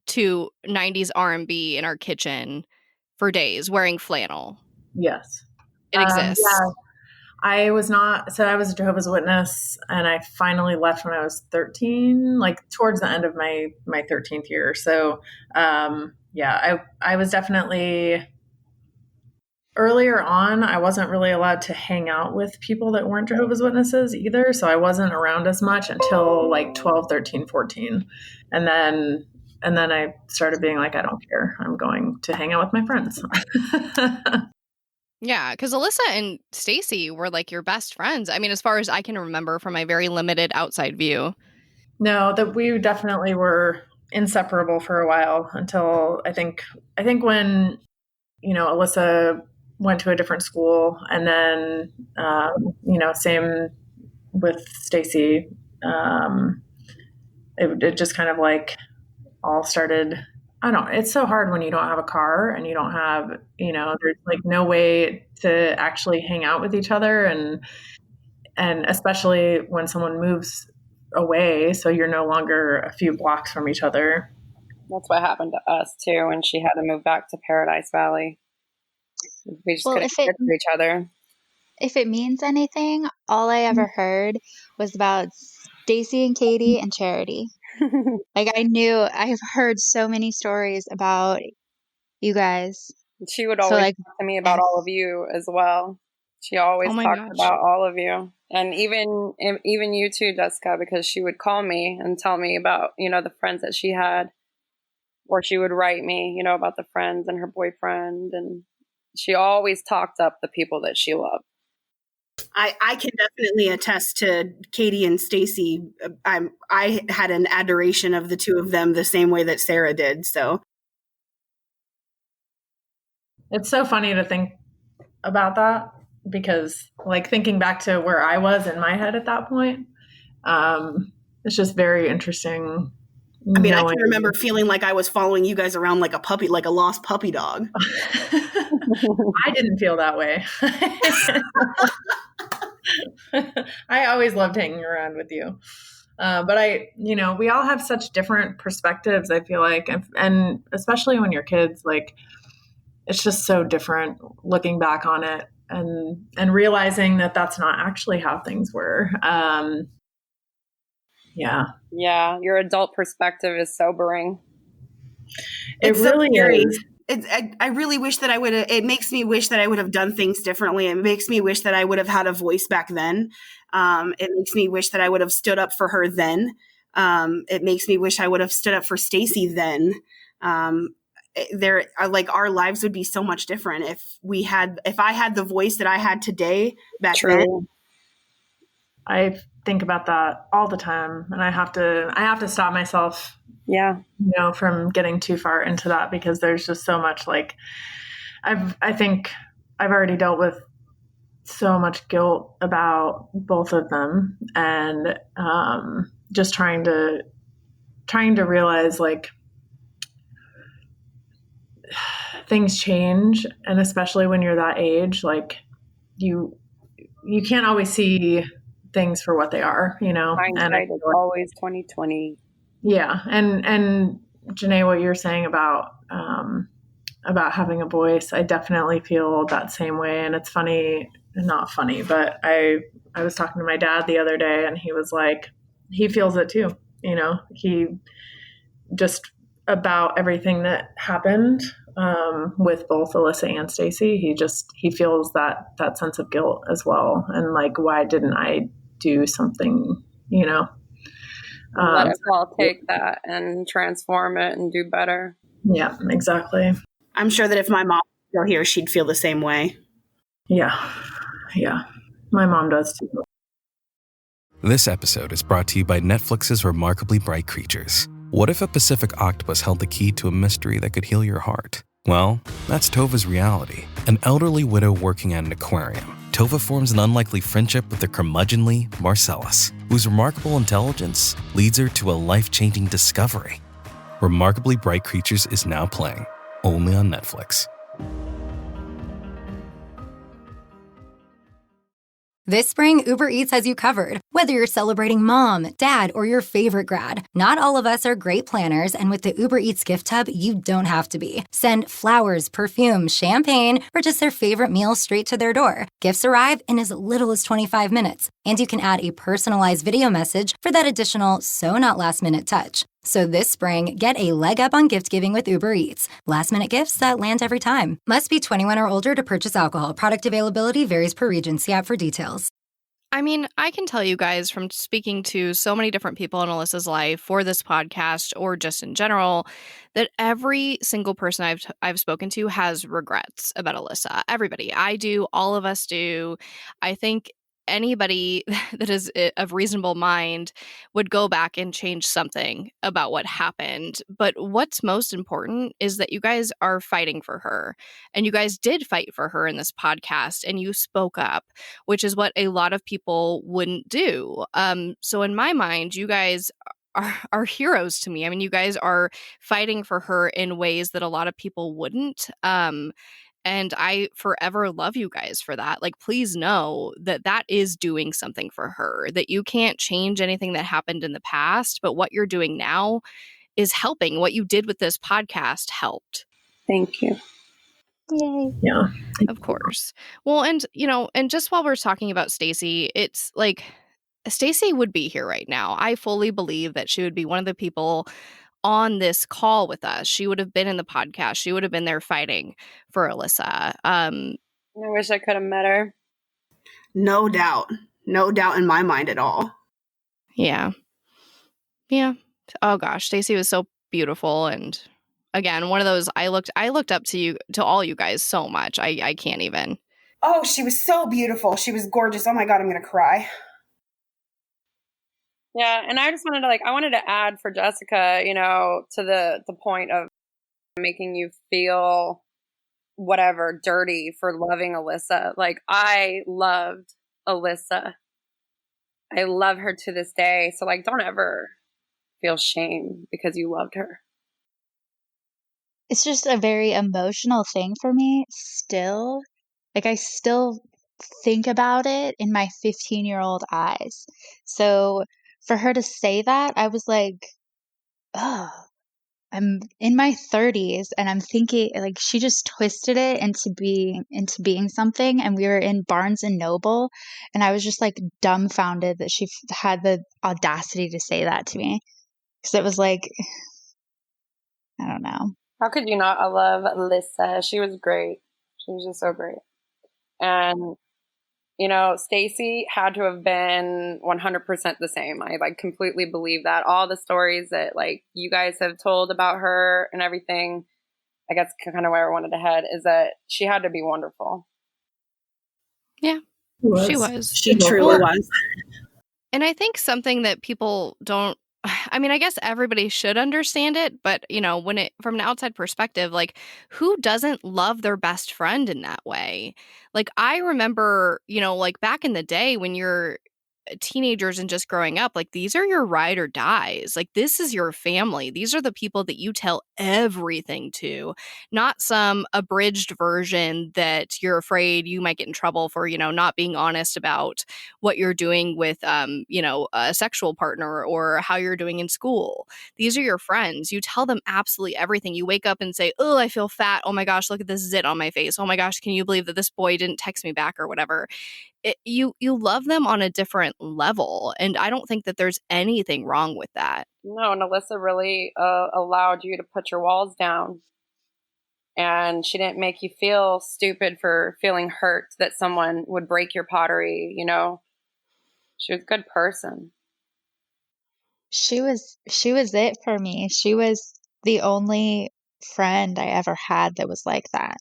to 90s R&B in our kitchen for days wearing flannel. Yes. It exists. Yeah. I was a Jehovah's Witness, and I finally left when I was 13, like towards the end of my 13th year. So, I was definitely earlier on. I wasn't really allowed to hang out with people that weren't Jehovah's Witnesses either. So I wasn't around as much until like 12, 13, 14. And then I started being like, I don't care. I'm going to hang out with my friends. Yeah, because Alissa and Stacy were like your best friends. I mean, as far as I can remember from my very limited outside view. No, that we definitely were inseparable for a while until I think when, Alissa went to a different school, and then, same with Stacy. It just kind of like all started. I don't know. It's so hard when you don't have a car and you don't have, there's like no way to actually hang out with each other. And especially when someone moves away, so you're no longer a few blocks from each other. That's what happened to us too when she had to move back to Paradise Valley. We just couldn't get to each other. If it means anything, all I ever heard was about Stacy and Katie and Charity. Like I've heard so many stories about you guys. She would always talk to me about all of you as well. She always talked about all of you. And even you too, Jessica, because she would call me and tell me about, the friends that she had. Or she would write me, about the friends and her boyfriend. And she always talked up the people that she loved. I can definitely attest to Katie and Stacy. I had an adoration of the two of them the same way that Sarah did. So it's so funny to think about that, because like thinking back to where I was in my head at that point, it's just very interesting. I mean, I can remember feeling like I was following you guys around like a puppy, like a lost puppy dog. I didn't feel that way. I always loved hanging around with you. But we all have such different perspectives, I feel like. And especially when you're kids, like it's just so different looking back on it and realizing that that's not actually how things were. Yeah. Your adult perspective is sobering. It really is. I really wish that it makes me wish that I would have done things differently. It makes me wish that I would have had a voice back then. It makes me wish that I would have stood up for her then. It makes me wish I would have stood up for Stacy then. Our lives would be so much different if I had the voice that I had today back then. I think about that all the time, and I have to stop myself. Yeah. From getting too far into that, because there's just so much I think I've already dealt with so much guilt about both of them, and just trying to realize things change, and especially when you're that age, you can't always see things for what they are, Hindsight is always 20/20. Yeah. And Jenae, what you're saying about having a voice, I definitely feel that same way. And it's funny, not funny, but I was talking to my dad the other day, and he was like, he feels it too. He just about everything that happened with both Alissa and Stacy, he feels that sense of guilt as well. And why didn't I do something, Let us all take that and transform it and do better. Yeah, exactly. I'm sure that if my mom were here, she'd feel the same way. Yeah. My mom does too. This episode is brought to you by Netflix's Remarkably Bright Creatures. What if a Pacific octopus held the key to a mystery that could heal your heart? Well, that's Tova's reality, an elderly widow working at an aquarium. Tova forms an unlikely friendship with the curmudgeonly Marcellus, whose remarkable intelligence leads her to a life-changing discovery. Remarkably Bright Creatures is now playing, only on Netflix. This spring, Uber Eats has you covered. Whether you're celebrating mom, dad, or your favorite grad, not all of us are great planners, and with the Uber Eats gift hub, you don't have to be. Send flowers, perfume, champagne, or just their favorite meal straight to their door. Gifts arrive in as little as 25 minutes, and you can add a personalized video message for that additional so-not-last-minute touch. So this spring, get a leg up on gift giving with Uber Eats. Last-minute gifts that land every time. Must be 21 or older to purchase alcohol. Product availability varies per region. See app for details. I mean, I can tell you guys from speaking to so many different people in Alyssa's life for this podcast or just in general that every single person I've spoken to has regrets about Alyssa. Everybody. I do. All of us do. I think anybody that is of reasonable mind would go back and change something about what happened. But what's most important is that you guys are fighting for her. And you guys did fight for her in this podcast and you spoke up, which is what a lot of people wouldn't do. So in my mind, you guys are heroes to me. I mean, you guys are fighting for her in ways that a lot of people wouldn't. And I forever love you guys for that. Like, please know that that is doing something for her, that you can't change anything that happened in the past, but what you're doing now is helping. What you did with this podcast helped. Thank you. Yay. Yeah. Of course. Well, and, and just while we're talking about Stacey, it's like Stacey would be here right now. I fully believe that she would be one of the people on this call with us. She would have been in the podcast. She would have been there fighting for Alyssa. I wish I could have met her. No doubt. No doubt in my mind at all. Yeah. Yeah. Oh gosh, Stacey was so beautiful, and again, one of those I looked up to all you guys so much. I can't even. Oh, she was so beautiful. She was gorgeous. Oh my God, I'm going to cry. Yeah, and I just wanted to add for Jessica, to the point of making you feel whatever dirty for loving Alyssa. Like, I loved Alyssa. I love her to this day. So don't ever feel shame because you loved her. It's just a very emotional thing for me still. I still think about it in my 15-year-old eyes. So for her to say that, I was like, oh, I'm in my 30s and I'm thinking she just twisted it into being something. And we were in Barnes and Noble and I was just dumbfounded that she had the audacity to say that to me. Because it was I don't know. How could you not? I love Alissa. She was great. She was just so great. And Stacey had to have been 100% the same. I completely believe that. All the stories that you guys have told about her and everything, I guess kind of where I wanted to head is that she had to be wonderful. Yeah, she was. She truly was. And I think something that people don't, I mean, I guess everybody should understand it, but when from an outside perspective, who doesn't love their best friend in that way? I remember, back in the day when you're teenagers and just growing up, these are your ride or dies. This is your family. These are the people that you tell everything to, not some abridged version that you're afraid you might get in trouble for, not being honest about what you're doing with, a sexual partner or how you're doing in school. These are your friends. You tell them absolutely everything. You wake up and say, oh, I feel fat. Oh my gosh, look at this zit on my face. Oh my gosh, can you believe that this boy didn't text me back or whatever? You love them on a different level, and I don't think that there's anything wrong with that. No, and Alyssa really allowed you to put your walls down, and she didn't make you feel stupid for feeling hurt that someone would break your pottery. She was a good person. She was it for me. She was the only friend I ever had that was like that.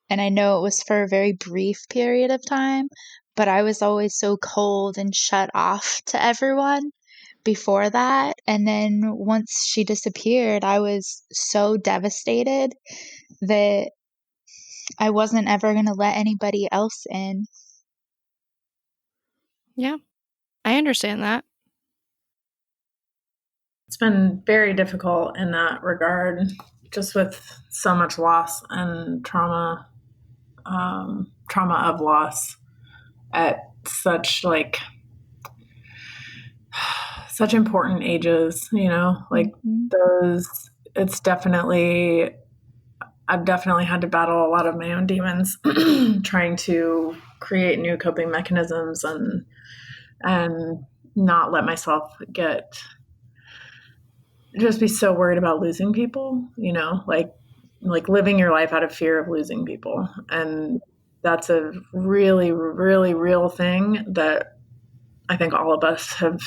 And I know it was for a very brief period of time, but I was always so cold and shut off to everyone before that. And then once she disappeared, I was so devastated that I wasn't ever going to let anybody else in. Yeah, I understand that. It's been very difficult in that regard, just with so much loss and trauma of loss at such such important ages, like those. It's definitely, I've definitely had to battle a lot of my own demons trying to create new coping mechanisms and not let myself just be so worried about losing people, like living your life out of fear of losing people. And that's a really, really real thing that I think all of us have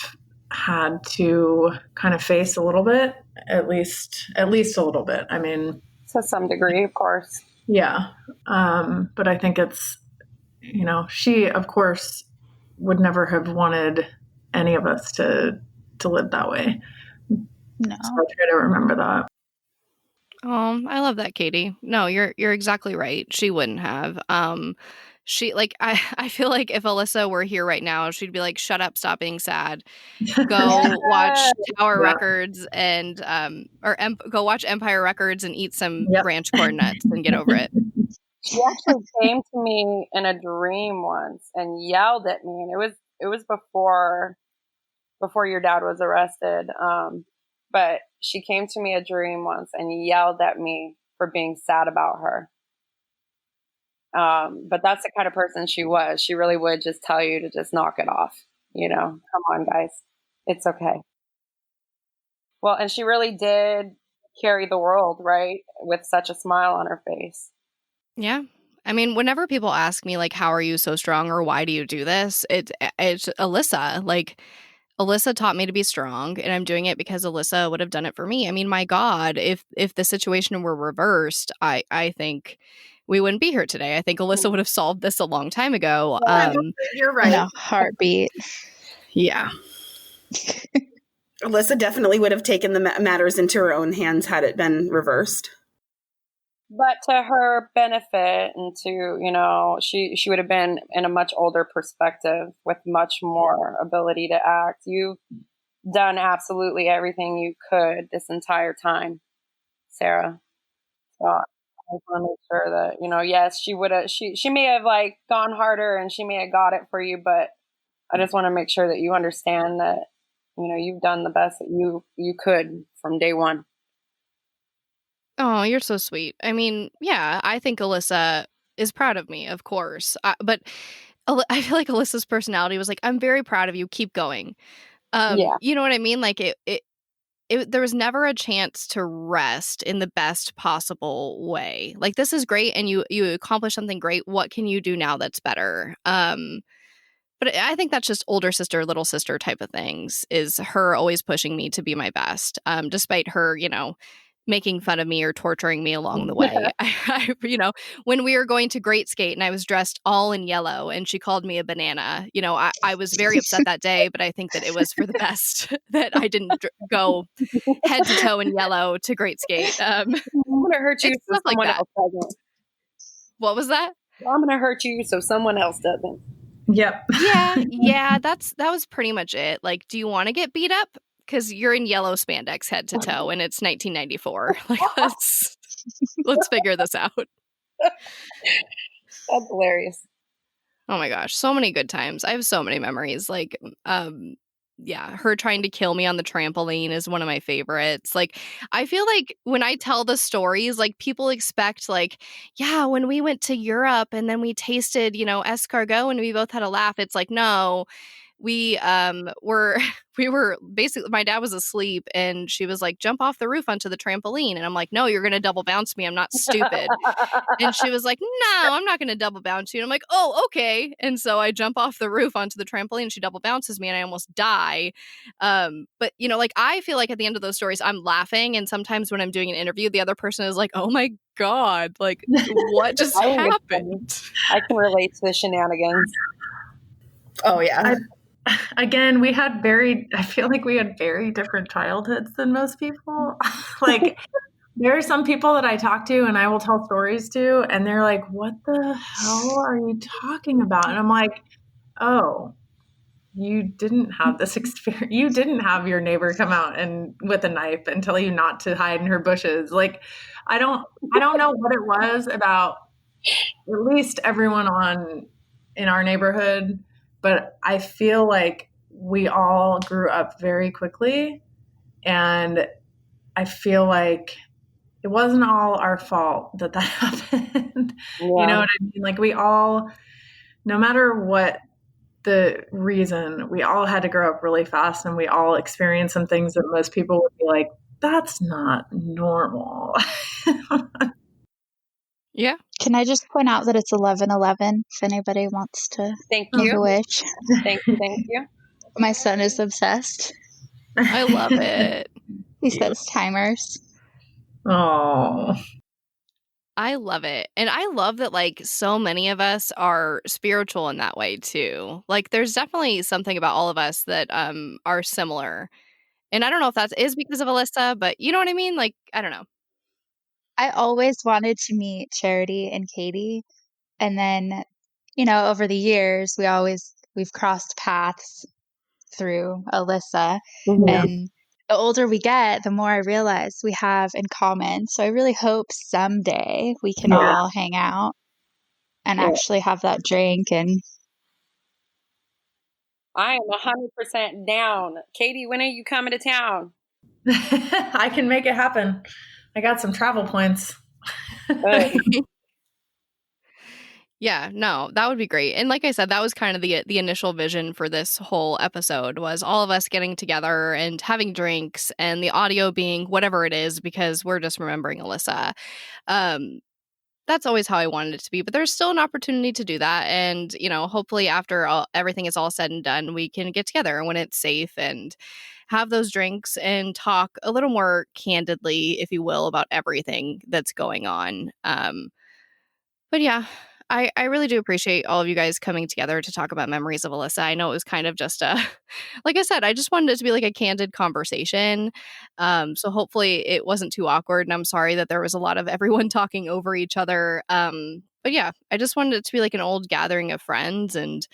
had to kind of face a little bit, at least a little bit. I mean, to some degree, of course. Yeah. But I think it's, she, of course, would never have wanted any of us to live that way. No. So I try to remember that. Oh, I love that, Katie. No, you're exactly right. She wouldn't have. She I feel like if Alissa were here right now, she'd be like, "Shut up, stop being sad. Go watch Tower Records and go watch Empire Records and eat some ranch corn nuts and get over it." She actually came to me in a dream once and yelled at me, and it was before your dad was arrested. But she came to me a dream once and yelled at me for being sad about her. But that's the kind of person she was. She really would just tell you to just knock it off. Come on, guys. It's okay. Well, and she really did carry the world, right? With such a smile on her face. Yeah. I mean, whenever people ask me, like, how are you so strong or why do you do this? It's Alissa. Like, Alissa taught me to be strong, and I'm doing it because Alissa would have done it for me. I mean, my God, if the situation were reversed, I think we wouldn't be here today. I think Alissa would have solved this a long time ago. You're right. In a heartbeat. Yeah. Alissa definitely would have taken the matters into her own hands had it been reversed. But to her benefit, and to, she would have been in a much older perspective with much more ability to act. You've done absolutely everything you could this entire time, Sarah. So I just want to make sure that, yes, she would have, she may have gone harder and she may have got it for you, but I just want to make sure that you understand that, you've done the best that you could from day one. Oh, you're so sweet. I mean, yeah, I think Alissa is proud of me, of course. But I feel like Alyssa's personality was like, I'm very proud of you. Keep going. Yeah. You know what I mean? Like there was never a chance to rest in the best possible way. Like, this is great and you accomplished something great. What can you do now that's better? But I think that's just older sister, little sister type of things, is her always pushing me to be my best, despite her, making fun of me or torturing me along the way. When we were going to Great Skate and I was dressed all in yellow and she called me a banana, I was very upset that day, but I think that it was for the best that I didn't go head to toe in yellow to Great Skate. I'm going to hurt you so someone else doesn't. What was that? I'm going to hurt you so someone else doesn't. Yep. Yeah, that was pretty much it. Like, do you want to get beat up? Because you're in yellow spandex head to toe and it's 1994. Like, let's figure this out. That's hilarious. Oh my gosh, so many good times. I have so many memories. Like, yeah, her trying to kill me on the trampoline is one of my favorites. Like, I feel like when I tell the stories, like, people expect, like, yeah, when we went to Europe and then we tasted, escargot and we both had a laugh. It's like, no, we were basically, my dad was asleep and she was like, jump off the roof onto the trampoline. And I'm like, no, you're going to double bounce me. I'm not stupid. And she was like, no, I'm not going to double bounce you. And I'm like, oh, okay. And so I jump off the roof onto the trampoline and she double bounces me and I almost die. But I feel like at the end of those stories, I'm laughing. And sometimes when I'm doing an interview, the other person is like, oh my God, like, what just happened? I can relate to the shenanigans. Oh yeah. Again, I feel like we had very different childhoods than most people. Like, there are some people that I talk to and I will tell stories to, and they're like, what the hell are you talking about? And I'm like, oh, you didn't have this experience. You didn't have your neighbor come out and with a knife and tell you not to hide in her bushes. Like, I don't know what it was about at least everyone in our neighborhood, but I feel like we all grew up very quickly, and I feel like it wasn't all our fault that happened. Yeah. You know what I mean? Like, we all, no matter what the reason, we all had to grow up really fast, and we all experienced some things that most people would be like, that's not normal. Yeah. Can I just point out that it's 11:11 if anybody wants to Thank make you. a wish? Thank you. My son is obsessed. I love it. He sets timers. Oh, I love it. And I love that, like, so many of us are spiritual in that way too. Like, there's definitely something about all of us that are similar. And I don't know if that is because of Alissa, but you know what I mean? Like, I don't know. I always wanted to meet Charity and Katie. And then, over the years, we've crossed paths through Alissa. Mhm. And the older we get, the more I realize we have in common. So I really hope someday we can Yeah. all hang out and Yeah. actually have that drink. And I am 100% down. Katie, when are you coming to town? I can make it happen. I got some travel points. Yeah, no, that would be great. And like I said, that was kind of the initial vision for this whole episode, was all of us getting together and having drinks and the audio being whatever it is, because we're just remembering Alissa. That's always how I wanted it to be, but there's still an opportunity to do that. And, hopefully after everything is all said and done, we can get together when it's safe and have those drinks and talk a little more candidly, if you will, about everything that's going on. But yeah, I really do appreciate all of you guys coming together to talk about memories of Alissa. I know it was kind of just like I said, I just wanted it to be like a candid conversation. So hopefully it wasn't too awkward. And I'm sorry that there was a lot of everyone talking over each other. But yeah, I just wanted it to be like an old gathering of friends. And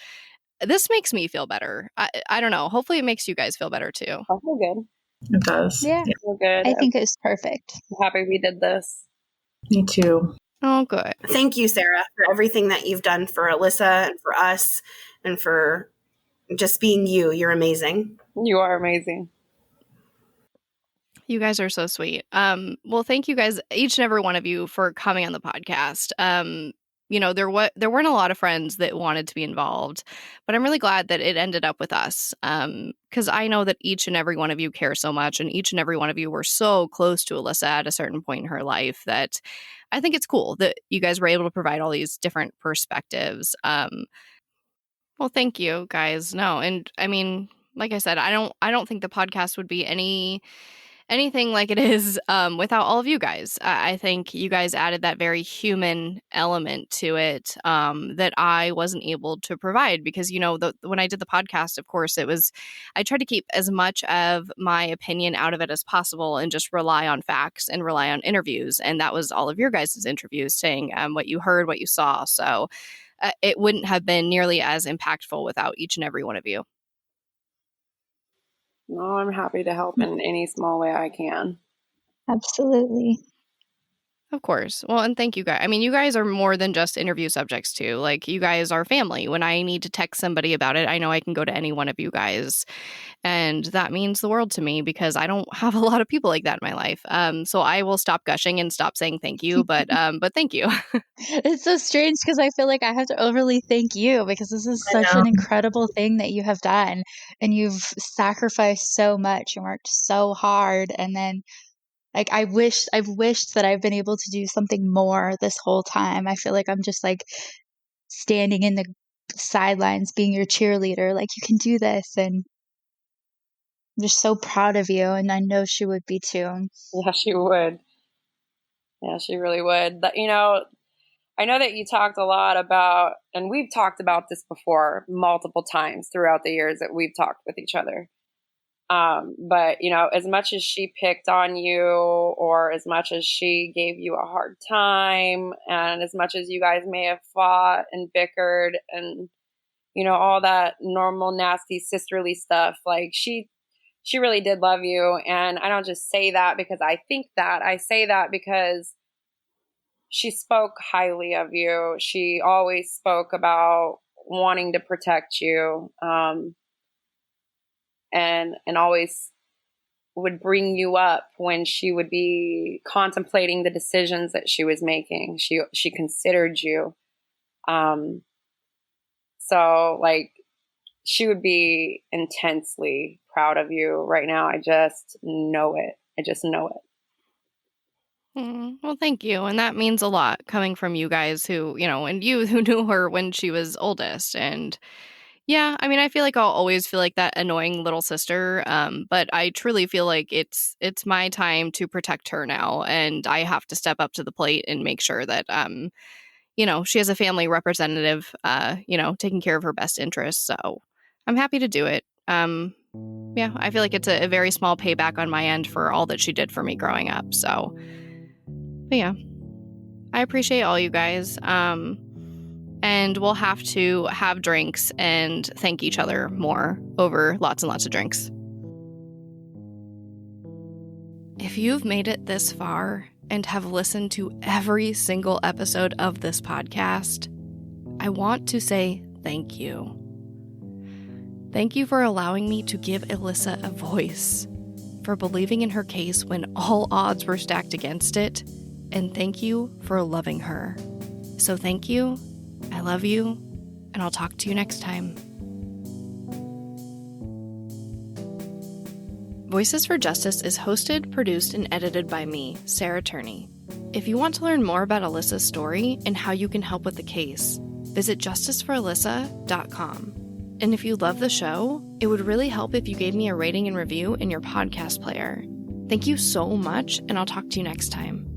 this makes me feel better. I don't know. Hopefully it makes you guys feel better too. I feel good. It does. yeah, I feel good. I think it was perfect. I'm happy we did this. Me too. Oh, good. Thank you, Sarah, for everything that you've done for Alissa and for us and for just being you. You're amazing. You are amazing. You guys are so sweet. Well, thank you guys, each and every one of you, for coming on the podcast. There weren't a lot of friends that wanted to be involved, but I'm really glad that it ended up with us. Because I know that each and every one of you care so much, and each and every one of you were so close to Alissa at a certain point in her life, that I think it's cool that you guys were able to provide all these different perspectives. Well, thank you guys. No, and I mean, like I said, I don't think the podcast would be anything like it is without all of you guys. I think you guys added that very human element to it that I wasn't able to provide, because, when I did the podcast, of course, I tried to keep as much of my opinion out of it as possible and just rely on facts and rely on interviews. And that was all of your guys' interviews, saying what you heard, what you saw. So it wouldn't have been nearly as impactful without each and every one of you. No, I'm happy to help in any small way I can. Absolutely. Of course. Well, and thank you guys. I mean, you guys are more than just interview subjects too. Like, you guys are family. When I need to text somebody about it, I know I can go to any one of you guys. And that means the world to me, because I don't have a lot of people like that in my life. So I will stop gushing and stop saying thank you, but thank you. It's so strange because I feel like I have to overly thank you, because this is such an incredible thing that you have done, and you've sacrificed so much and worked so hard. And then, like, I've wished that I've been able to do something more this whole time. I feel like I'm just like standing in the sidelines being your cheerleader. Like, you can do this, and I'm just so proud of you, and I know she would be too. Yeah, she would. Yeah, she really would. But, I know that you talked a lot about, and we've talked about this before multiple times throughout the years that we've talked with each other. But, as much as she picked on you, or as much as she gave you a hard time, and as much as you guys may have fought and bickered and, all that normal, nasty, sisterly stuff. Like she really did love you. And I don't just say that because I think that. I say that because she spoke highly of you. She always spoke about wanting to protect you, and always would bring you up when she would be contemplating the decisions that she was making. She considered you. So like, she would be intensely proud of you right now. I just know it. Well, thank you. And that means a lot coming from you guys who, and you who knew her when she was oldest. And yeah, I mean, I feel like I'll always feel like that annoying little sister. But I truly feel like it's my time to protect her now. And I have to step up to the plate and make sure that, she has a family representative, taking care of her best interests. So I'm happy to do it. Yeah, I feel like it's a very small payback on my end for all that she did for me growing up. So, but yeah, I appreciate all you guys. And we'll have to have drinks and thank each other more over lots and lots of drinks. If you've made it this far and have listened to every single episode of this podcast, I want to say thank you. Thank you for allowing me to give Alissa a voice, for believing in her case when all odds were stacked against it, and thank you for loving her. So thank you, I love you, and I'll talk to you next time. Voices for Justice is hosted, produced, and edited by me, Sarah Turney. If you want to learn more about Alissa's story and how you can help with the case, visit justiceforalissa.com. And if you love the show, it would really help if you gave me a rating and review in your podcast player. Thank you so much, and I'll talk to you next time.